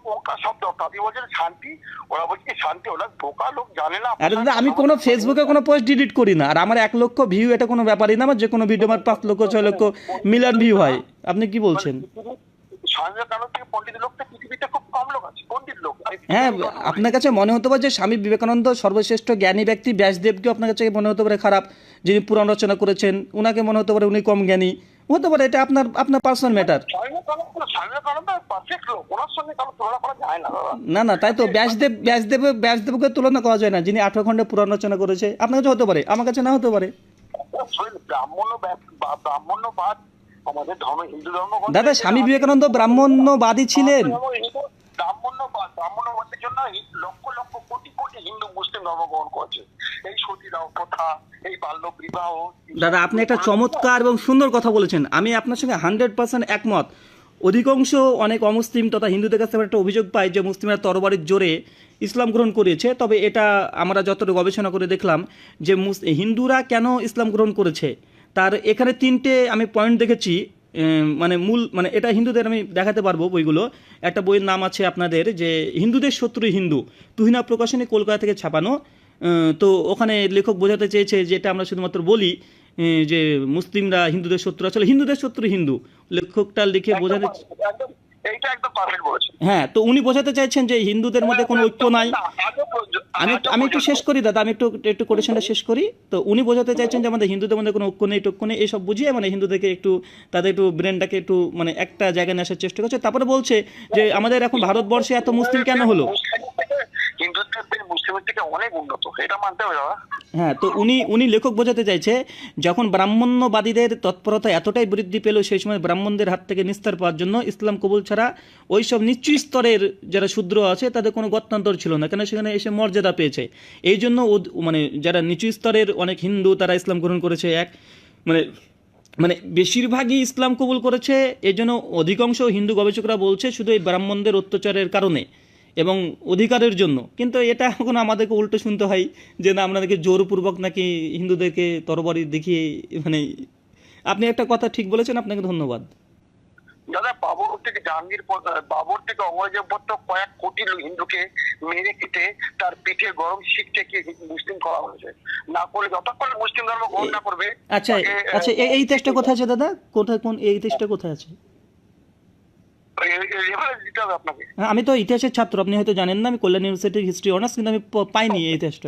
সব দরকার। আপনি বলছেন শান্তি, ওরা বলছে শান্তি, ওরা বোকা লোক, জানে না। আরে দাদা আমি কোনো ফেসবুকে কোনো পোস্ট ডিলিট করি না, আর আমার 1 লক্ষ ভিউ এটা কোনো ব্যাপারই না, আমার যে কোনো ভিডিও আমার 5 লক্ষ 6 লক্ষ মিলিয়ন ভিউ হয়। আপনি কি বলছেন? স্বামীর কারণ থেকে পণ্ডিত লোকটা পৃথিবীতে খুব কম লোক আছে, পণ্ডিত লোক। হ্যাঁ, আপনার কাছে মনে হতে পারে যে স্বামী বিবেকানন্দ সর্বশ্রেষ্ঠ জ্ঞানী ব্যক্তি, ব্যাসদেবকেও আপনার কাছে মনে হতে পারে খারাপ, যিনি পুরাণ রচনা করেছেন ওনাকে মনে হতে পারে উনি কম জ্ঞানী, হতে পারে, এটা আপনার পার্সোনাল ম্যাটার। স্বামীর কারণ পারফেক্ট লোক, ওনার সঙ্গে কারো তুলনা করা যায় না দাদা। না তাই তো ব্যাসদেবকে তুলনা করা যায় না, যিনি 18 খণ্ডে পুরাণ রচনা করেছে। আপনার কাছে হতে পারে, আমার কাছে না হতে পারে। ব্রাহ্মণ্যবাদ আমাদের ধর্ম, হিন্দু ধর্ম। দাদা স্বামী বিবেকানন্দ ব্রাহ্মণ্যবাদী ছিলেন। ব্রাহ্মণ্যবাদের জন্য লক্ষ লক্ষ কোটি কোটি হিন্দু মুসলিম ধর্মগ্রহণ করেছে। এই সতীদাহ প্রথা, এই বাল্য বিবাহ। দাদা আপনি একটা চমৎকার এবং সুন্দর কথা বলেছেন, আমি আপনার সঙ্গে 100% একমত। অধিকাংশ অনেক অমুসলিম তথা হিন্দুদের কাছে একটা অভিযোগ পাই যে মুসলিমরা তরবারির জোরে ইসলাম গ্রহণ করেছে। তবে এটা আমরা যতটা গবেষণা করে দেখলাম যে হিন্দুরা কেন ইসলাম গ্রহণ করেছে, তার এখানে 3টে আমি পয়েন্ট দেখেছি। মানে এটা হিন্দুদের আমি দেখাতে পারবো বইগুলো। একটা বইয়ের নাম আছে আপনাদের যে হিন্দুদের শত্রু হিন্দু, তুহিনা প্রকাশনী, কলকাতা থেকে ছাপানো। তো ওখানে লেখক বোঝাতে চেয়েছে যেটা আমরা শুধুমাত্র বলি যে মুসলিমরা হিন্দুদের শত্রু, আসলে হিন্দুদের শত্রু হিন্দু, লেখকটা লিখে বোঝাতে। এইটা একদম পারফেক্ট বলেছেন। হ্যাঁ, তো উনি বোঝাতে চাইছেন যে হিন্দুদের মধ্যে কোনো ঐক্য নাই। আমি একটু শেষ করি দাদা, আমি একটু কোটেশনটা শেষ করি। তো উনি বোঝাতে চাইছেন যে আমাদের হিন্দুদের মধ্যে কোনো ঐক্য নেই, টক্য নেই, এইসব বুঝিয়ে মানে হিন্দুদেরকে একটু তাদের একটু ব্রেনটাকে একটু মানে একটা জায়গায় নিয়ে আসার চেষ্টা করছে। তারপরে বলছে যে আমাদের এখন ভারতবর্ষে এত মুসলিম কেন হলো। হিন্দুদের মুসলিমের থেকে অনেক উন্নত, এটা মানতে হবে দাদা। হ্যাঁ, তো উনি লেখক বোঝাতে চাইছে যখন ব্রাহ্মণ্যবাদীদের তৎপরতা এতটাই বৃদ্ধি পেল, সেই সময় ব্রাহ্মণদের হাত থেকে নিস্তার পাওয়ার জন্য ইসলাম কবুল ছাড়া ওইসব নিচু স্তরের যারা শূদ্র আছে তাদের কোনো গত্যন্তর ছিল না, কেন সেখানে এসে মর্যাদা পেয়েছে। এই জন্য মানে যারা নিচু স্তরের অনেক হিন্দু তারা ইসলাম গ্রহণ করেছে, মানে বেশিরভাগই ইসলাম কবুল করেছে। এই জন্য অধিকাংশ হিন্দু গবেষকরা বলছে শুধু এই ব্রাহ্মণদের অত্যাচারের কারণে এবং অধিকারের জন্য, কিন্তু এটা এখন আমাদেরকে উল্টো শুনতে হয় যে না আপনাদেরকে জোরপূর্বক নাকি হিন্দুদেরকে তরবারি দেখিয়ে, মানে আপনি একটা কথা ঠিক বলেছেন, আপনাকে ধন্যবাদ। দাদা বাবর থেকে বাবর থেকে অঙ্গরাজ্যবদ্ধ কয়েক কোটি হিন্দুকে মেরে কেটে তার পিঠে গরম শিখ থেকে মুসলিম করা হয়েছে। না করলে যতক্ষণ মুসলিম ধর্ম গ্রহণ না করবে। আচ্ছা আচ্ছা, এই ইতিহাসটা কোথায় আছে দাদা? কোথায়, কোন এই ইতিহাসটা কোথায় আছে? রেফারেন্স দিতে হবে আপনাকে। হ্যাঁ, আমি তো ইতিহাসের ছাত্র, আপনি হয়তো জানেন না, আমি কল্যাণ ইউনিভার্সিটির হিস্ট্রি অনার্স, কিন্তু আমি পাইনি এই ইতিহাসটা।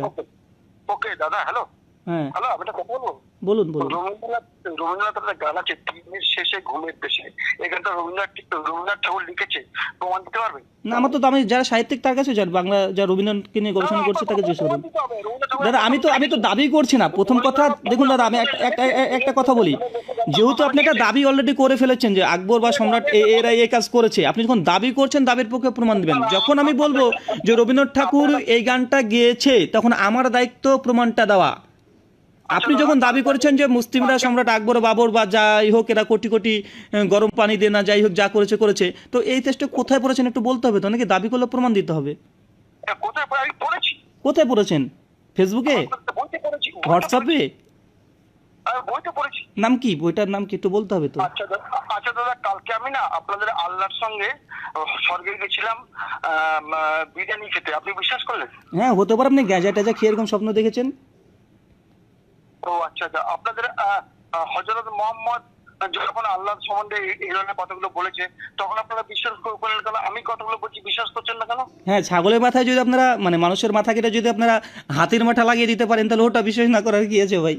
ওকে দাদা, হ্যালো হ্যাঁ হ্যালো, আমি একটা কথা বলবো। বলুন বলুন। রবীন্দ্রনাথের একটা গান আছে, দিনের শেষে ঘুমের দেশে। এই গানটা রবীন্দ্রনাথ ঠাকুর লিখেছে, প্রমাণ দিতে পারবে? না, আমার তো, আমি যারা সাহিত্যিক তার কাছে যান, বাংলা যারা রবীন্দ্রনাথকে নিয়ে গবেষণা করছে তাকে জিজ্ঞেস করুন। দাদা আমি তো দাবি করছি না। প্রথম কথা দেখুন দাদা, আমি একটা কথা বলি, যেহেতু আপনি একটা দাবি অলরেডি করে ফেলেছেন যে আকবর বা সম্রাট এরা এই কাজ করেছে, আপনি যখন দাবি করছেন দাবির পক্ষে প্রমাণ দিবেন। যখন আমি বলবো যে রবীন্দ্রনাথ ঠাকুর এই গানটা গেয়েছে, তখন আমার দায়িত্ব প্রমাণটা দেওয়া। আপনি যখন দাবি করেছেন যে মুসলিমরা সম্রাট আকবর বাবর বা যাই হোক এরা কোটি কোটি গরম পানি দিয়ে না যাই হোক যা করেছে, তো এই টেস্টটা কোথায় পড়েছেন একটু বলতে হবে তো, নাকি দাবি করলে প্রমাণ দিতে হবে? কোথায় আমি পড়েছি? কোথায় পড়েছেন? ফেসবুকে, বইতে পড়েছি, হোয়াটসঅ্যাপে? বইতে পড়েছি। নাম কি, বইটার নাম কি একটু বলতে হবে তো? আচ্ছা দাদা, কালকে আমি না আপনাদের আল্লাহর সঙ্গে স্বর্গে গেছিলাম বিরিয়ানি খেতে, আপনি বিশ্বাস করলেন? হ্যাঁ হতে পারে, আপনি গ্যাজা ট্যাজা খেয়ে এরকম স্বপ্ন দেখেছেন। ও আচ্ছা, আপনাদের হযরত মুহাম্মদ যখন আল্লাহর সম্বন্ধে এই ধরনের কথাগুলো বলেছে, তখন আপনারা বিশ্বাস করলেন কেন? আমি কথাগুলো বলছি, বিশ্বাস করছেন না কেন? হ্যাঁ, ছাগলের মাথায় যদি আপনারা, মানে মানুষের মাথা কেটে যদি আপনারা হাতির মাথা লাগিয়ে দিতে পারেন, তাহলে ওটা বিশ্বাস না করার কি আছে ভাই?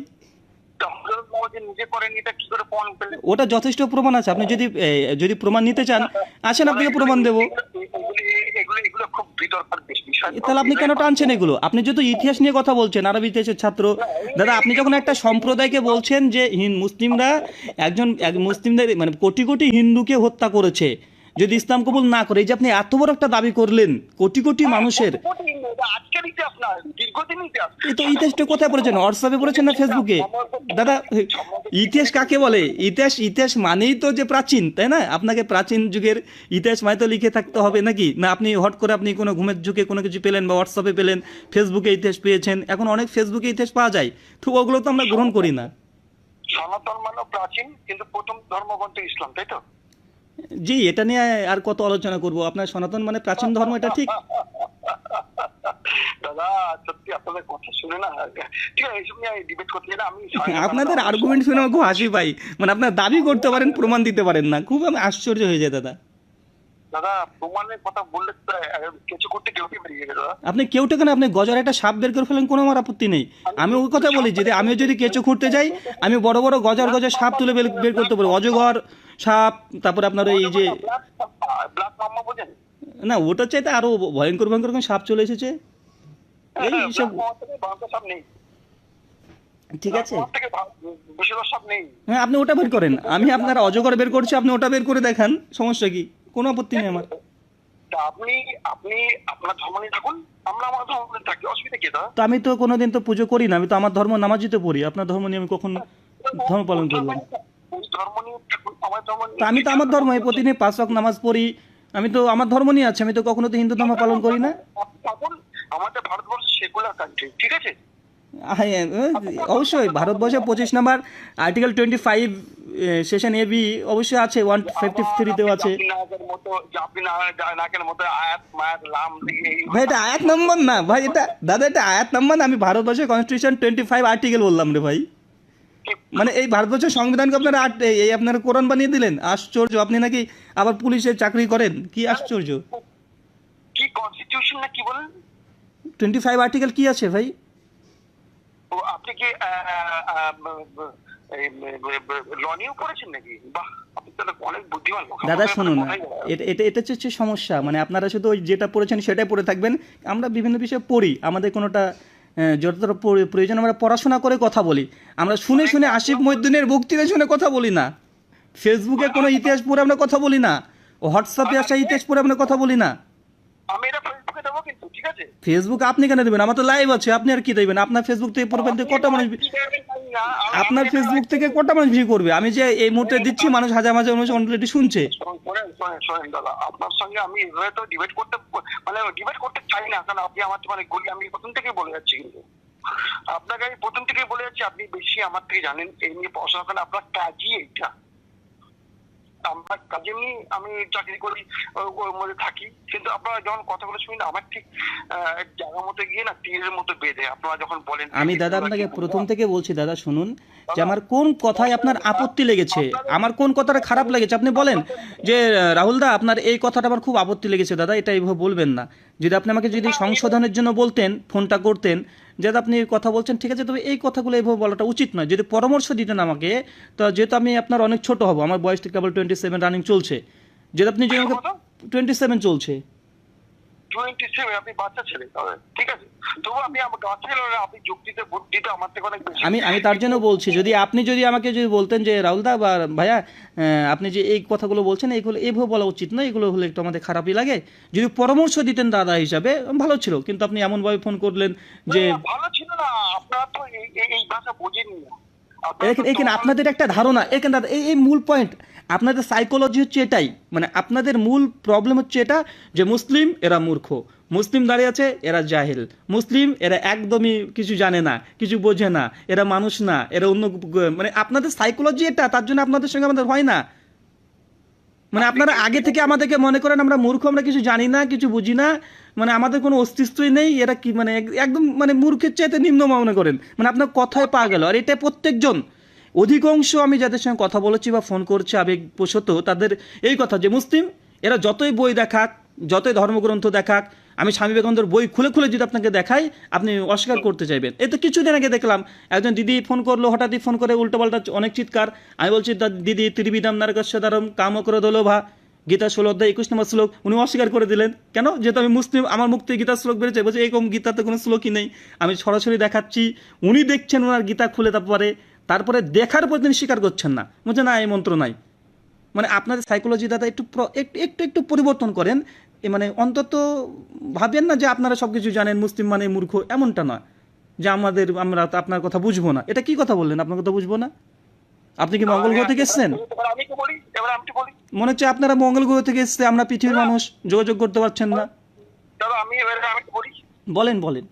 হযরত মুহাম্মদ যে নিজে করেন, এটা কি করে প্রমাণ পেলেন? ওটা যথেষ্ট প্রমাণ আছে। আপনি যদি প্রমাণ নিতে চান, আসেন, আপনাকে প্রমাণ দেবো। এগুলো খুব বিতর্কের বিষয়। তাহলে আপনি কেন টানছেন এগুলো? আপনি যেহেতু ইতিহাস নিয়ে কথা বলছেন, আরবি ইতিহাসের ছাত্র দাদা, আপনি যখন একটা সম্প্রদায়কে বলছেন যে মুসলিমরা মুসলিমদের মানে কোটি কোটি হিন্দুকে হত্যা করেছে, যদি ইসলাম কবুল না করে, এই যে আপনি এত বড় একটা দাবি করলেন কোটি কোটি মানুষের, আজকের ইতিহাস না, দীর্ঘদিন ইতিহাস। এই তো ইতিহাসটা কোথায় পড়েছেন? হোয়াটসঅ্যাপে পড়েছেন না ফেসবুকে? দাদা ইতিহাস কাকে বলে? ইতিহাস মানেই তো যে প্রাচীন, তাই না? আপনাকে প্রাচীন যুগের ইতিহাস মানে তো লিখে থাকতে হবে নাকি? না আপনি হট করে আপনি কোনো ঘুমের যুগে কোনো কিছু পেলেন বা হোয়াটসঅ্যাপে পেলেন, ফেসবুকে ইতিহাস পেয়েছেন, এখন অনেক ফেসবুকে ইতিহাস পাওয়া যায়, তো ওগুলো তো আমরা গ্রহণ করি না। সনাতন মানে প্রাচীন, কিন্তু প্রথম ধর্মগ্রন্থ ইসলাম, তাই তো? জি, এটা নিয়ে আর কত আলোচনা করব? আপনার সনাতন মানে প্রাচীন ধর্ম, এটা ঠিক? দাদা সত্যি আপনাদের কথা শুনে না, ঠিক আছে, এইসব নিয়ে ডিবেট করতে না। আমি আপনাদের আর্গুমেন্ট শুনে আমার খুব হাসি পাই, মানে আপনার দাবি করতে পারেন, প্রমাণ দিতে পারেন না, খুব আমি আশ্চর্য হয়ে যায় দাদা। দাদা প্রমাণের কথা বললে কিছু করতে কেউ কি বেরিয়ে গেল? আপনি কেউটা কেন, আপনি গজার একটা সাপ বের করে ফেলেন, কোনো আমার আপত্তি নেই। আমি ওই কথা বলি, আমিও যদি কেঁচো খুঁড়তে যাই, আমি বড় বড় গজার সাপ তুলে বের করতে পারি, অজগর সাপ, তারপরে আপনার এই যে ব্ল্যাক মাম্মা বোঝেন না, ওটার চাইতে আরো ভয়ঙ্কর ভয়ঙ্কর সাপ চলে এসেছে, এই সব। ঠিক আছে, হ্যাঁ আপনি ওটা বের করেন, আমি আপনার অজগর বের করছি, আপনি ওটা বের করে দেখান, সমস্যা কি? কোনো আপত্তি নেই আমার। আপনি আপনার ধর্ম নিয়ে থাকুন, আমরা আমার ধর্ম নিয়ে থাকি, অসুবিধা কি? তো আমি তো কোনোদিন তো পুজো করি না, আমি তো আমার ধর্ম নামাজই তো পড়ি, আপনার ধর্ম নিয়ে আমি কখন ধর্ম পালন করলাম? তা আমি তো আমার ধর্ম প্রতিদিন 5 ওয়াক্ত নামাজ পড়ি, আমি তো আমার ধর্ম নিয়ে আছি, আমি তো কখনো তো হিন্দু ধর্ম পালন করি না। আমাদের ভারতবর্ষ সেকুলার কান্ট্রি, ঠিক আছে? অবশ্যই ভারতবর্ষে 25 নম্বর আর্টিকেল 25 সেশন এ বি অবশ্যই আছে, 153-তেও আছে। ভাই এটা আয়াত নম্বর না ভাই, এটা দাদা এটা আয়াত নম্বর না, আমি ভারতবর্ষের কনস্টিটিউশন 25 আর্টিকেল বললাম রে ভাই। মানে এই ভারতবর্ষের সংবিধানকে আপনারা এই আপনারা কোরআন বানিয়ে দিলেন, আশ্চর্য। আপনি নাকি আবার পুলিশের চাকরি করেন, কি আশ্চর্য। কি কনস্টিটিউশন না কি বলেন? 25 আর্টিকেল কি আছে ভাই? আপনি কি ল নিয়েও পড়েছেন নাকি? বাহ, আপনি তাহলে অনেক বুদ্ধিমান লোক। দাদা শুনুন, এটা হচ্ছে সমস্যা, মানে আপনারা শুধু ওই যেটা পড়েছেন সেটাই পড়ে থাকবেন, আমরা বিভিন্ন বিষয়ে পড়ি, আমাদের কোনোটা যতটা প্রয়োজন আমরা পড়াশোনা করে কথা বলি, আমরা শুনে শুনে আসিফ মহিউদ্দিনের বক্তৃতা শুনে কথা বলি না, ফেসবুকে কোনো ইতিহাস পড়ে আমরা কথা বলি না, হোয়াটসঅ্যাপে আসা ইতিহাস পড়ে আমরা কথা বলি না। আমি এটা ফেসবুকে দেবো কিন্তু, ঠিক আছে? ফেসবুক আপনি কেন দেবেন? আমার তো লাইভ আছে, আপনি আর কি দেবেন? আপনার ফেসবুক থেকে প্রোফাইল থেকে কটা মানুষ, আপনার ফেসবুক থেকে কটা মানুষ ভিউ করবে? আমি যে এই মুহূর্তে দিচ্ছি, মানুষ হাজার হাজার মানুষ অলরেডি শুনছে। শোনেন দাদা, আপনার সঙ্গে আমি এভাবে তো ডিবেট করতে চাই না, কারণ আপনি আমার মানে আমি প্রথম থেকেই বলে যাচ্ছি, কিন্তু আপনাকে আমি প্রথম থেকেই বলে যাচ্ছি আপনি বেশি আমার থেকে জানেন এই নিয়ে পড়াশোনা করেন, আপনার কাজই এইটা। আমার কাজে আমি চাকরি করি, ওর মধ্যে থাকি, কিন্তু আপনারা যখন কথাগুলো শুনি না আমার ঠিক জায়গা মতো গিয়ে না তীরের মতো বেঁধে আপনারা যখন বলেন। আমি দাদা আপনাকে প্রথম থেকে বলছি দাদা, শুনুন যে আমার কোন কথায় আপনার আপত্তি লেগেছে, আমার কোন কথাটা খারাপ লেগেছে আপনি বলেন যে রাহুল দা আপনার এই কথাটা আমার খুব আপত্তি লেগেছে দাদা, এটা এইভাবে বলবেন না। যদি আপনি আমাকে যদি সংশোধনের জন্য বলতেন, ফোনটা করতেন যে আপনি কথা বলছেন ঠিক আছে, তবে এই কথাগুলো এইভাবে বলাটা উচিত নয়। যদি পরামর্শ দিতেন আমাকে, তো যেহেতু আমি আপনার অনেক ছোট হব, আমার বয়সটা কেবল 27 রানিং চলছে, যদি আপনি যদি আমাকে 27 চলছে। 27 আপনি বাচ্চা ছেলে, ঠিক আছে, তবু আপনি আমার বাচ্চা ছেলে, আপনি যুক্তিতে বুদ্ধিতে আমার থেকে অনেক বেশি। আমি তার জন্য বলছি, যদি আপনি যদি আমাকে যদি বলতেন যে রাহুল দা বা ভাইয়া আপনি যে এই কথাগুলো বলছেন এইগুলো এইভাবে বলা উচিত নয়, এগুলো হলে একটু আমাদের খারাপই লাগে, যদি পরামর্শ দিতেন দাদা হিসাবে ভালো ছিল। কিন্তু আপনি এমনভাবে ফোন করলেন যে ভালো ছিল না, আপনারা তো এই ভাষা বোঝেননি না। এখানে আপনাদের একটা ধারণা, এখানে দাদা এই মূল পয়েন্ট, আপনাদের সাইকোলজি হচ্ছে এটাই, মানে আপনাদের মূল প্রবলেম হচ্ছে এটা যে মুসলিম এরা মূর্খ, মুসলিম দাঁড়িয়ে আছে এরা জাহেল, মুসলিম এরা একদমই কিছু জানে না, কিছু বোঝে না, এরা মানুষ না, এরা অন্য, মানে আপনাদের সাইকোলজি এটা, তার জন্য আপনাদের সঙ্গে আমাদের হয় না। মানে আপনারা আগে থেকে আমাদেরকে মনে করেন আমরা মূর্খ, আমরা কিছু জানি না, কিছু বুঝি না, মানে আমাদের কোনো অস্তিত্বই নেই, এরা কি মানে একদম মানে মূর্খের চাইতে নিম্ন মনে করেন, মানে আপনার কথায় পা গেল। আর এটা প্রত্যেকজন, অধিকাংশ আমি যাদের সঙ্গে কথা বলেছি বা ফোন করছি আবেগবশত, তাদের এই কথা যে মুসলিম এরা যতই বই দেখাক, যতই ধর্মগ্রন্থ দেখাক, আমি স্বামী বিবেকানন্দের বই খুলে খুলে যদি আপনাকে দেখাই আপনি অস্বীকার করতে চাইবেন। এই তো কিছুদিন আগে দেখলাম একজন দিদি ফোন করলো, হঠাৎই ফোন করে উল্টোপাল্টা অনেক চিৎকার। আমি বলছি দিদি ত্রিবিধাম নারকস্যদারম কামক্রোধলোভা গীতা 16 অধ্যায় 21 নম্বর শ্লোক, উনি অস্বীকার করে দিলেন। কেন? যেহেতু আমি মুসলিম, আমার মুখ থেকে গীতার শ্লোক বেড়েছে, বলছে এরকম গীতাতে কোনো শ্লোকই নেই। আমি সরাসরি দেখাচ্ছি, উনি দেখছেন ওনার গীতা খুলে, তারপরে দেখার পর তিনি স্বীকার করছেন না, বলছে না এই মন্ত্র নাই। মানে আপনাদের সাইকোলজি দাদা একটু একটু একটু পরিবর্তন করেন, মানে অন্তত ভাবেন না যে আপনারা সব কিছু জানেন, মুসলিম মানে মূর্খ, এমনটা নয় যে আমরা আপনার কথা বুঝবো না। এটা কি কথা বললেন, আপনার কথা বুঝবো না? আপনি কি মঙ্গল গ্রহ থেকে এসছেন? মনে হচ্ছে আপনারা মঙ্গল গ্রহ থেকে এসছে, আমরা পৃথিবীর মানুষ, যোগাযোগ করতে পারছেন না। বলেন বলেন।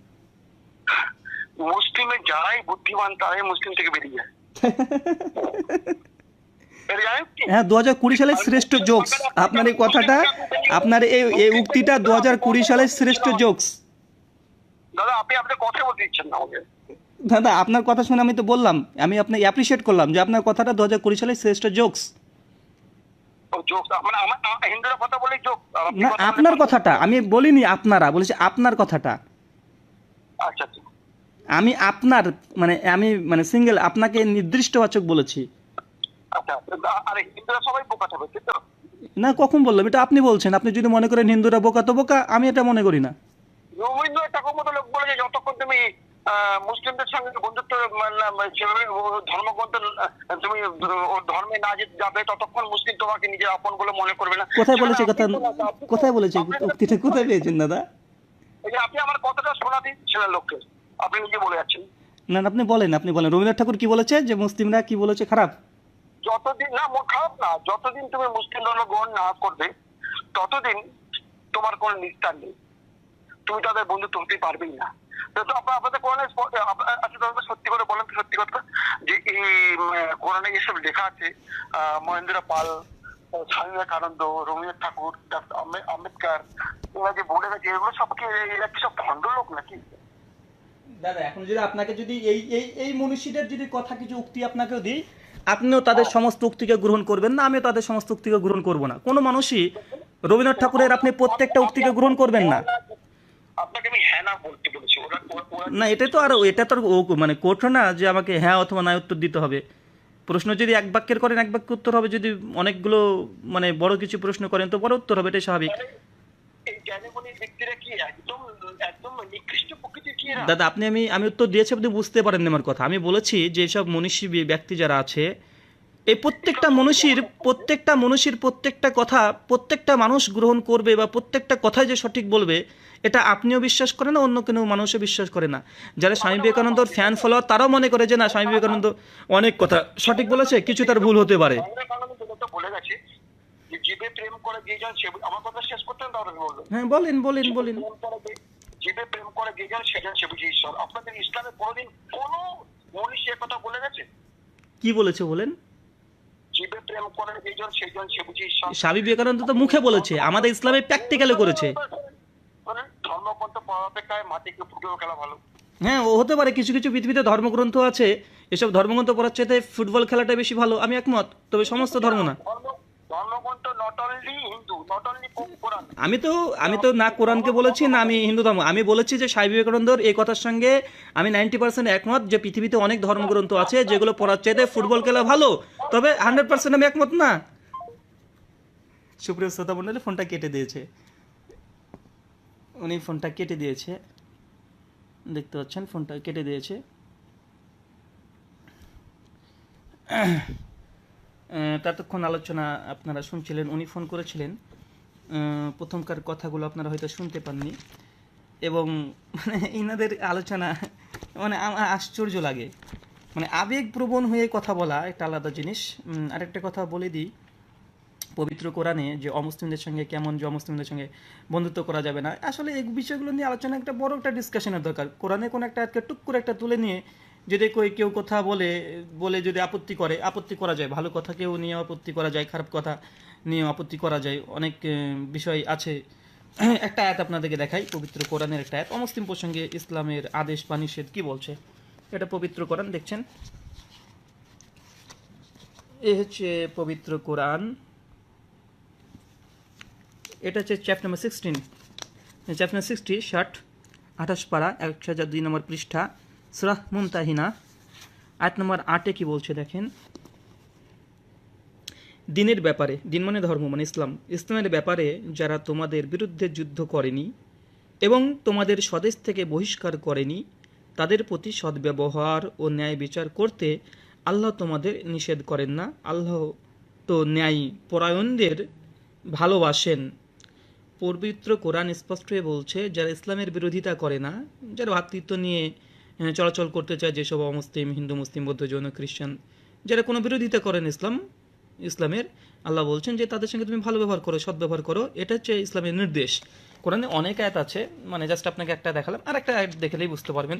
মুসলিমের যারাই বুদ্ধিমান তারাই মুসলিম থেকে বেরিয়ে যায়। হ্যাঁ, 2020 সালের শ্রেষ্ঠ জোকস আপনার এই কথাটা, আপনার এই উক্তিটা 2020 সালের শ্রেষ্ঠ জোকস। দাদা আপনি আপনার কথা বলতে দিচ্ছেন না আমাকে। দাদা আপনার কথা শুনে আমি তো বললাম, আমি আপনাকে অ্যাপ্রিশিয়েট করলাম যে আপনার কথাটা 2020 সালের শ্রেষ্ঠ জোকস। হিন্দুরা কথা বলে জোক না, আপনার কথাটা আমি বলিনি, আপনারা বলেছি আপনার কথাটা। আচ্ছা আচ্ছা, আমি আপনার আমি সিঙ্গেল আপনাকে নির্দিষ্টবাচক বলেছি। আচ্ছা, আরে হিন্দুরা সবাই বোকা থাকবে, ঠিক তো? না, কখন বললাম? এটা আপনি বলছেন। আপনি যদি মনে করেন হিন্দুরা বোকা তো বোকা, আমি এটা মনে করি না। রবীন্দ্রনাথ ঠাকুর মতো লোক বলে যে যতক্ষণ তুমি মুসলিমদের সঙ্গে বন্ধুত্ব সেভাবে ধর্মগ্রন্থ তুমি ওর ধর্মে না যাবে ততক্ষণ মুসলিম তোমাকে নিজের আপন বলে মনে করবে না। কোথায় বলেছে কথা? কোথায় বলেছে উক্তিটা? কোথায় পেয়েছেন দাদা? এই যে আপনি আমার কথাটা শোনা দিন ছেলের লোককে, আপনি নিজে বলে যাচ্ছেন। না আপনি বলেন রবীন্দ্রনাথ ঠাকুর কি বলেছে, যে মুসলিমরা কি বলেছে খারাপ? যতদিন না খারাপ না, যতদিন তুমি মুসলিম ধর্ম গ্রহণ না করবে ততদিন তোমার কোনো নিস্তার নেই, তুমি তাদের বন্ধু তুলতে পারবেই না। তো আপনাদের কোরআনে সত্যি করে বলেন, সত্যি কথা যে এই কোরআনে এসব লেখা আছে মহেন্দ্র পাল, স্বামী বিবেকানন্দ, রবীন্দ্রনাথ ঠাকুর, আম্বেদকর, এরা যে বলে গেছে এগুলো সব কি এরা কি সব ভণ্ড লোক নাকি? দাদা এখন যদি আপনাকে যদি এই মনীষীদের যদি কথা কিছু উক্তি আপনাকেও দিই, আপনিও তাদের সমস্ত উক্তিকে গ্রহণ করবেন না, আমিও তাদের সমস্ত উক্তিকে গ্রহণ করব না। কোনো মানুষই রবীন্দ্রনাথ ঠাকুরের আপনি প্রত্যেকটা উক্তিকে গ্রহণ করবেন না। আপনাকে আমি হ্যাঁ না বলতে বলেছি না, এটা তো মানে কঠিন না যে আমাকে হ্যাঁ অথবা না উত্তর দিতে হবে। প্রশ্ন যদি এক বাক্যের করেন এক বাক্য উত্তর হবে, যদি অনেকগুলো মানে বড় কিছু প্রশ্ন করেন তো বড় উত্তর হবে, এটাই স্বাভাবিক। দাদা আমি উত্তর দিয়েছি, আপনি বুঝতে পারেন আমার কথা। আমি বলেছি যে সব মনীষী ব্যক্তি যারা আছে, এই প্রত্যেকটা মনীষীর প্রত্যেকটা কথা প্রত্যেকটা মানুষ গ্রহণ করবে বা প্রত্যেকটা কথাই যে সঠিক বলবে, এটা আপনিও বিশ্বাস করেন না, অন্য কোনো মানুষও বিশ্বাস করে না। যারা স্বামী বিবেকানন্দর ফ্যান ফলোয়ার তারাও মনে করে যে না, স্বামী বিবেকানন্দ অনেক কথা সঠিক বলেছে, কিছু তার ভুল হতে পারে। জীবে প্রেম করে যেজন সে, আমার কথা শেষ করতে হবে তাহলে বলবেন। হ্যাঁ, বলেন বলেন বলেন। জীবে প্রেম করে যেজন সেজন সে বুঝি ঈশ্বর। আপনাদের ইসলামে কোনোদিন কোনো মনীষী এ কথা বলে গেছে? কি বলেছে বলেন? জীবে প্রেম করে যেজন সেজন সে বুঝি ঈশ্বর। স্বামী বিবেকানন্দ তো মুখে বলেছে, আমাদের ইসলামে প্র্যাকটিক্যালে করেছে। ধর্মগ্রন্থ পড়ার অপেক্ষায় মাটিকে ফুটবল খেলা ভালো। হ্যাঁ, ও হতে পারে, কিছু কিছু পৃথিবীতে ধর্মগ্রন্থ আছে, এসব ধর্মগ্রন্থ পড়ার চাইতে ফুটবল খেলাটা বেশি ভালো, আমি একমত, তবে সমস্ত ধর্ম না। ধর্মগ্রন্থ not only Hindu, not only Quran. আমি তো না কোরআনকে বলেছি না আমি হিন্দু ধর্ম, আমি বলেছি যে স্বামী বিবেকানন্দর এই কথার সঙ্গে আমি 90% একমত, যে পৃথিবীতে অনেক ধর্মগ্রন্থ আছে যেগুলো পড়ার চাইতে ফুটবল খেলা ভালো, তবে 100% আমি একমত না। সুপ্রিয় শ্রোতা মণ্ডলী, ফোনটা কেটে দিয়েছে, উনি ফোনটা কেটে দিয়েছে, দেখতে পাচ্ছেন ফোনটা কেটে দিয়েছে। ততক্ষণ আলোচনা আপনারা শুনছিলেন, উনি ফোন করেছিলেন, প্রথমকার কথাগুলো আপনারা হয়তো শুনতে পাননি, এবং মানে ইনাদের আলোচনা মানে আমার আশ্চর্য লাগে, মানে আবেগপ্রবণ হয়ে কথা বলা একটা আলাদা জিনিস। আরেকটা কথা বলে দিই, পবিত্র কোরআনে যে অমুসলিমদের সঙ্গে কেমন, যে অমুসলিমদের সঙ্গে বন্ধুত্ব করা যাবে না, আসলে এই বিষয়গুলো নিয়ে আলোচনা একটা বড় একটা ডিসকাশনের দরকার। কোরআনে কোনো একটা আজকে টুক করে একটা তুলে নিয়ে যদি কেউ কথা বলে বলে যদি আপত্তি করা যায়, ভালো কথা কেউ নিয়ে আপত্তি করা যায়, খারাপ কথা নিয়ে আপত্তি করা যায়, অনেক বিষয় আছে। একটা আয়াত আপনাদেরকে দেখাই, পবিত্র কোরআনের একটা আয়াত, অমুসলিম প্রসঙ্গে ইসলামের আদেশ বা নিষেধ কি বলছে। এটা পবিত্র কোরআন, দেখছেন, এ হচ্ছে পবিত্র কোরআন, এটা হচ্ছে চ্যাপ্টার নাম্বার 16, চ্যাপ্টার 60, 28 পারা 1002 নম্বর পৃষ্ঠা, সূরা মুমতাহিনা, আয়াত নম্বর 8-এ কি বলছে দেখেন। দিনের ব্যাপারে, দিন মানে ধর্ম মানে ইসলামের ব্যাপারে যারা তোমাদের বিরুদ্ধে যুদ্ধ করেনি এবং তোমাদের স্বদেশ থেকে বহিষ্কার করেনি, তাদের প্রতি সদ্ব্যবহার ও ন্যায় বিচার করতে আল্লাহ তোমাদের নিষেধ করেন না। আল্লাহ তো ন্যায় পরায়ণদের ভালোবাসেন। পবিত্র কোরআন স্পষ্ট হয়ে বলছে, যারা ইসলামের বিরোধিতা করে না, যারা ভ্রাতৃত্ব নিয়ে চলাচল করতে চায়, যেসব অমুসলিম, হিন্দু, মুসলিম, বৌদ্ধ, জৈন, খ্রিস্টান, যারা কোনো বিরোধিতা করেন ইসলামের, আল্লাহ বলছেন যে তাদের সঙ্গে তুমি ভালো ব্যবহার করো, সদ্ব্যবহার করো, এটা হচ্ছে ইসলামের নির্দেশ। কোরআনে অনেক আয়াত আছে, মানে জাস্ট আপনাকে একটা দেখালাম, আর একটা আয়াত দেখলেই বুঝতে পারবেন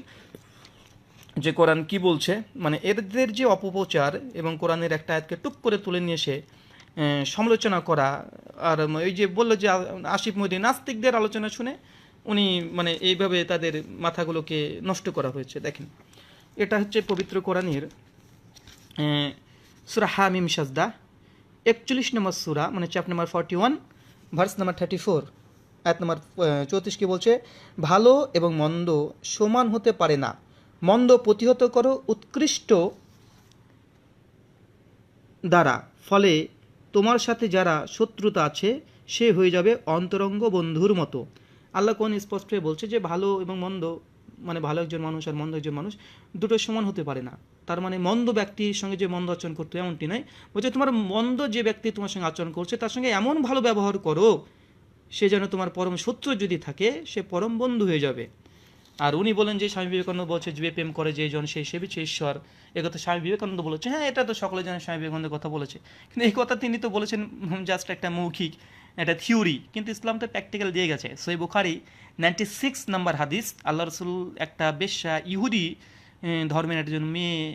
যে কোরআন কি বলছে। মানে এদের যে অপপ্রচার এবং কোরআনের একটা আয়াতকে টুক করে তুলে নিয়ে এসে সমালোচনা করা, আর এই যে বললো যে আসিফ মহিউদ্দিন, নাস্তিকদের আলোচনা শুনে উনি মানে এইভাবে তাদের মাথাগুলোকে নষ্ট করা হয়েছে। দেখেন, এটা হচ্ছে পবিত্র কোরআনের সূরা হামিম সাজদা 41 নম্বর সূরা, মানে চ্যাপ্টার নাম্বার 41, ভার্স নাম্বার 34, আয়াত নাম্বার 34 কি বলছে, ভালো এবং মন্দ সমান হতে পারে না, মন্দ প্রতিহত করো উৎকৃষ্ট দ্বারা, ফলে তোমার সাথে যারা শত্রুতা আছে সে হয়ে যাবে অন্তরঙ্গ বন্ধুর মতো। আল্লাহ কোন স্পষ্ট হয়ে বলছে যে ভালো এবং মন্দ, মানে ভালো একজন মানুষ আর মন্দ একজন মানুষ দুটো সমান হতে পারে না। তার মানে মন্দ ব্যক্তির সঙ্গে যে মন্দ আচরণ করতে এমনটি নয়, বলছে তোমার মন্দ যে ব্যক্তি তোমার সঙ্গে আচরণ করছে তার সঙ্গে এমন ভালো ব্যবহার করো সে যেন তোমার পরম শত্রু যদি থাকে সে পরম বন্ধু হয়ে যাবে। আর উনি বলেন যে স্বামী বিবেকানন্দ বলছে যে প্রেম করে যে জন সেই সেবিছে ঈশ্বর, একথা স্বামী বিবেকানন্দ বলেছে। হ্যাঁ, এটা তো সকলে জানে স্বামী বিবেকানন্দের কথা বলেছে, কিন্তু এই কথা তিনি তো বলেছেন জাস্ট একটা মৌখিক একটা থিওরি, কিন্তু ইসলাম তো প্র্যাকটিক্যাল দিয়ে গেছে। সহিহ বুখারী 96 নম্বর হাদিস, আল্লাহ রসুল একটা বেশ্যা ইহুদি ধর্মের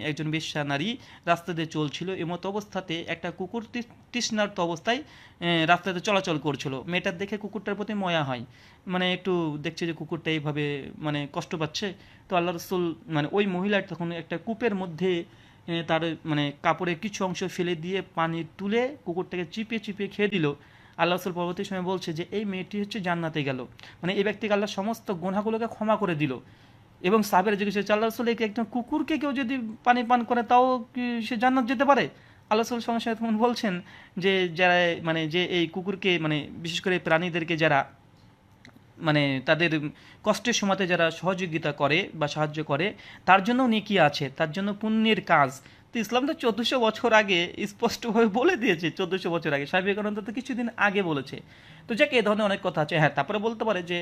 একজন বেশ্যা নারী রাস্তা দিয়ে চলছিল, এমতো অবস্থাতে একটা কুকুর তৃষ্ণার্ত অবস্থায় রাস্তাতে চলাচল করছিল। মেয়েটার দেখে কুকুরটার প্রতি ময়া হয়, মানে একটু দেখছে যে কুকুরটা এইভাবে মানে কষ্ট পাচ্ছে, তো আল্লাহ রসুল মানে ওই মহিলার তখন একটা কূপের মধ্যে তার মানে কাপড়ের কিছু অংশ ফেলে দিয়ে পানি তুলে কুকুরটাকে চিপিয়ে চিপিয়ে খেয়ে দিল। আল্লাহ রসুল পরবর্তী সময় বলছে যে এই মেয়েটি হচ্ছে জান্নাতে গেল, মানে এই ব্যক্তিকে আল্লাহ সমস্ত গুনাহগুলোকে ক্ষমা করে দিল। এবং সাহাবীরা জিজ্ঞেস করছে, আল্লাহ রসুল একজন কুকুরকে কেউ যদি পানি পান করে তাও কি সে জান্নাত যেতে পারে? আল্লাহ রসুল সঙ্গে সঙ্গে তখন বলছেন যে যারা মানে যে এই কুকুরকে মানে বিশেষ করে প্রাণীদেরকে যারা মানে তাদের কষ্টের সময়তে যারা সহযোগিতা করে বা সাহায্য করে তার জন্য নেকি আছে, তার জন্য পুণ্যের কাজ। তো ইসলাম তো 1400 বছর আগে স্পষ্টভাবে বলে দিয়েছে, 1400 বছর আগে, স্বামী বিবেকানন্দ তো কিছুদিন আগে বলেছে। তো যাকে এ ধরনের অনেক কথা আছে। হ্যাঁ, তারপরে বলতে পারে যে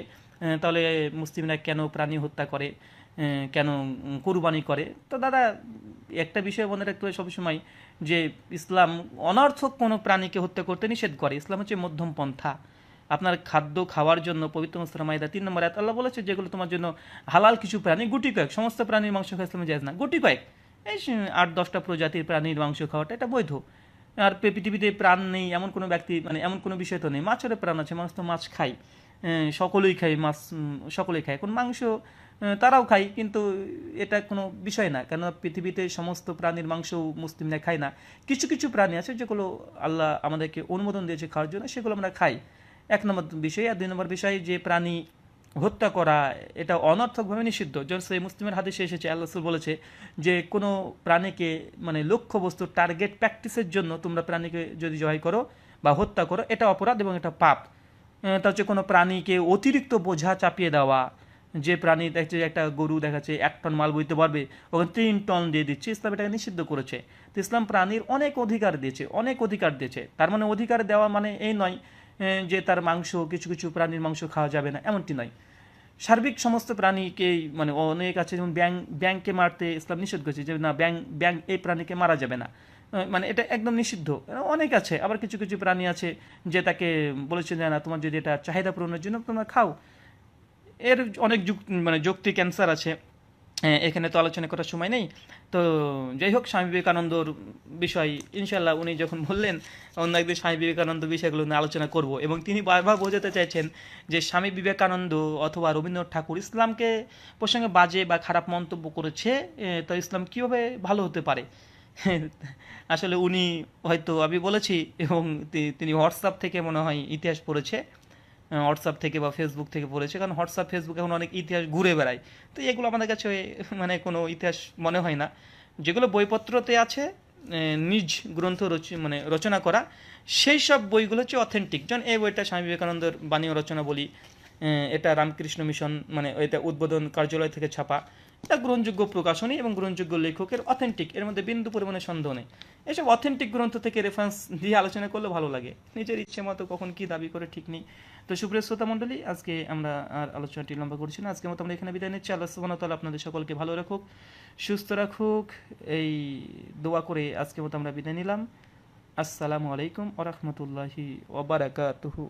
তাহলে মুসলিমরা কেন প্রাণী হত্যা করে, কেন কুরবানি করে? তো দাদা একটা বিষয় মনে রাখতে হবে সবসময় যে ইসলাম অনর্থক কোনো প্রাণীকে হত্যা করতে নিষেধ করে। ইসলাম হচ্ছে মধ্যম পন্থা। আপনার খাদ্য খাওয়ার জন্য পবিত্র সূরা মাইদা 3 নম্বর আয়াত আল্লাহ বলেছে যেগুলো তোমার জন্য হালাল কিছু প্রাণী, গুটি কয়েক, সমস্ত প্রাণীর মাংস খাওয়া ইসলামে জায়েজ না, গুটি কয়েক, এই 8-10টা প্রজাতির প্রাণীর মাংস খাওয়াটা এটা বৈধ। আর পৃথিবীতে প্রাণ নেই এমন কোনো ব্যক্তি, মানে এমন কোনো বিষয় তো নেই। মাছেরও প্রাণ আছে, মানুষ তো মাছ খায়, সকলেই খায় মাছ, সকলেই খায়। এখন মাংস তারাও খায়, কিন্তু এটা কোনো বিষয় না, কেন পৃথিবীতে সমস্ত প্রাণীর মাংস মুসলিমরা খায় না। কিছু কিছু প্রাণী আছে যেগুলো আল্লাহ আমাদেরকে অনুমোদন দিয়েছে খাওয়ার জন্য, সেগুলো আমরা খাই। 1 নম্বর বিষয়। আর 2 নম্বর বিষয়, যে প্রাণী হত্যা করা এটা অনর্থকভাবে নিষিদ্ধ। যেমন সেই মুসলিমের হাদিসে এসেছে, আল্লাহ রাসূল বলেছে যে কোনো প্রাণীকে, মানে লক্ষ্য বস্তু টার্গেট প্র্যাকটিসের জন্য তোমরা প্রাণীকে যদি জবাই করো বা হত্যা করো, এটা অপরাধ এবং এটা পাপ। তা হচ্ছে কোনো প্রাণীকে অতিরিক্ত বোঝা চাপিয়ে দেওয়া, যে প্রাণী দেখছে একটা গরু দেখাচ্ছে 1 টন মাল বইতে পারবে, ওখানে 3 টন দিয়ে দিচ্ছে, ইসলাম এটাকে নিষিদ্ধ করেছে। তো ইসলাম প্রাণীর অনেক অধিকার দিয়েছে, অনেক অধিকার দিয়েছে। তার মানে অধিকার দেওয়া মানে এই নয় যে তার মাংস, কিছু কিছু প্রাণীর মাংস খাওয়া যাবে না, এমনটি নয়। সার্বিক সমস্ত প্রাণীকেই, মানে অনেক আছে, যেমন ব্যাংকে মারতে ইসলাম নিষেধ করেছে যে না, ব্যাং এই প্রাণীকে মারা যাবে না, মানে এটা একদম নিষিদ্ধ। অনেক আছে। আবার কিছু কিছু প্রাণী আছে যে তাকে বলেছে যে না, তোমার যদি এটা চাহিদা পূরণের জন্য তোমরা খাও। এর অনেক মানে যৌক্তিক ক্যান্সার আছে, এখানে তো আলোচনা করার সময় নেই। তো যাই হোক, স্বামী বিবেকানন্দর বিষয় ইনশাল্লাহ উনি যখন বললেন অন্য একদিন স্বামী বিবেকানন্দ বিষয়গুলো নিয়ে আলোচনা করব, এবং তিনি বারবার বোঝাতে চাইছেন যে স্বামী বিবেকানন্দ অথবা রবীন্দ্রনাথ ঠাকুর ইসলামকে প্রসঙ্গে বাজে বা খারাপ মন্তব্য করেছে, তো ইসলাম কীভাবে ভালো হতে পারে। আসলে উনি হয়তো, আমি বলেছি, এবং তিনি হোয়াটসঅ্যাপ থেকে মনে হয় ইতিহাস পড়েছে, হোয়াটসঅ্যাপ থেকে বা ফেসবুক থেকে পড়েছে, কারণ হোয়াটসঅ্যাপ ফেসবুক এখন অনেক ইতিহাস ঘুরে বেড়ায়। তো এগুলো আমাদের কাছে মানে কোনো ইতিহাস মনে হয় না। যেগুলো বইপত্রতে আছে, নিজ গ্রন্থ মানে রচনা করা, সেই সব বইগুলো হচ্ছে অথেন্টিক। যেমন এই বইটা স্বামী বিবেকানন্দের বাণী ও রচনা বলি, এটা রামকৃষ্ণ মিশন, মানে এটা উদ্বোধন কার্যালয় থেকে ছাপা, এটা গ্রহণযোগ্য প্রকাশনী এবং গ্রহণযোগ্য লেখকের, অথেন্টিক, এর মধ্যে বিন্দু পরিমাণে সন্দেহ নেই। এসব অথেন্টিক গ্রন্থ থেকে রেফারেন্স দিয়ে আলোচনা করলে ভালো লাগে। নিজের ইচ্ছে মতো কখন কি দাবি করে ঠিক নেই। তো সুপ্রিয় শ্রোতা মণ্ডলী, আজকে আমরা আর আলোচনাটি লম্বা করছি না, আজকের মতো আমরা এখানে বিদায় নিচ্ছি। আল্লাহ সুবহানাহু ওয়া তাআলা আপনাদের সকলকে ভালো রাখুক, সুস্থ রাখুক, এই দোয়া করে আজকের মতো আমরা বিদায় নিলাম। আসসালামু আলাইকুম ওয়া রাহমাতুল্লাহি ওয়া বারাকাতুহু।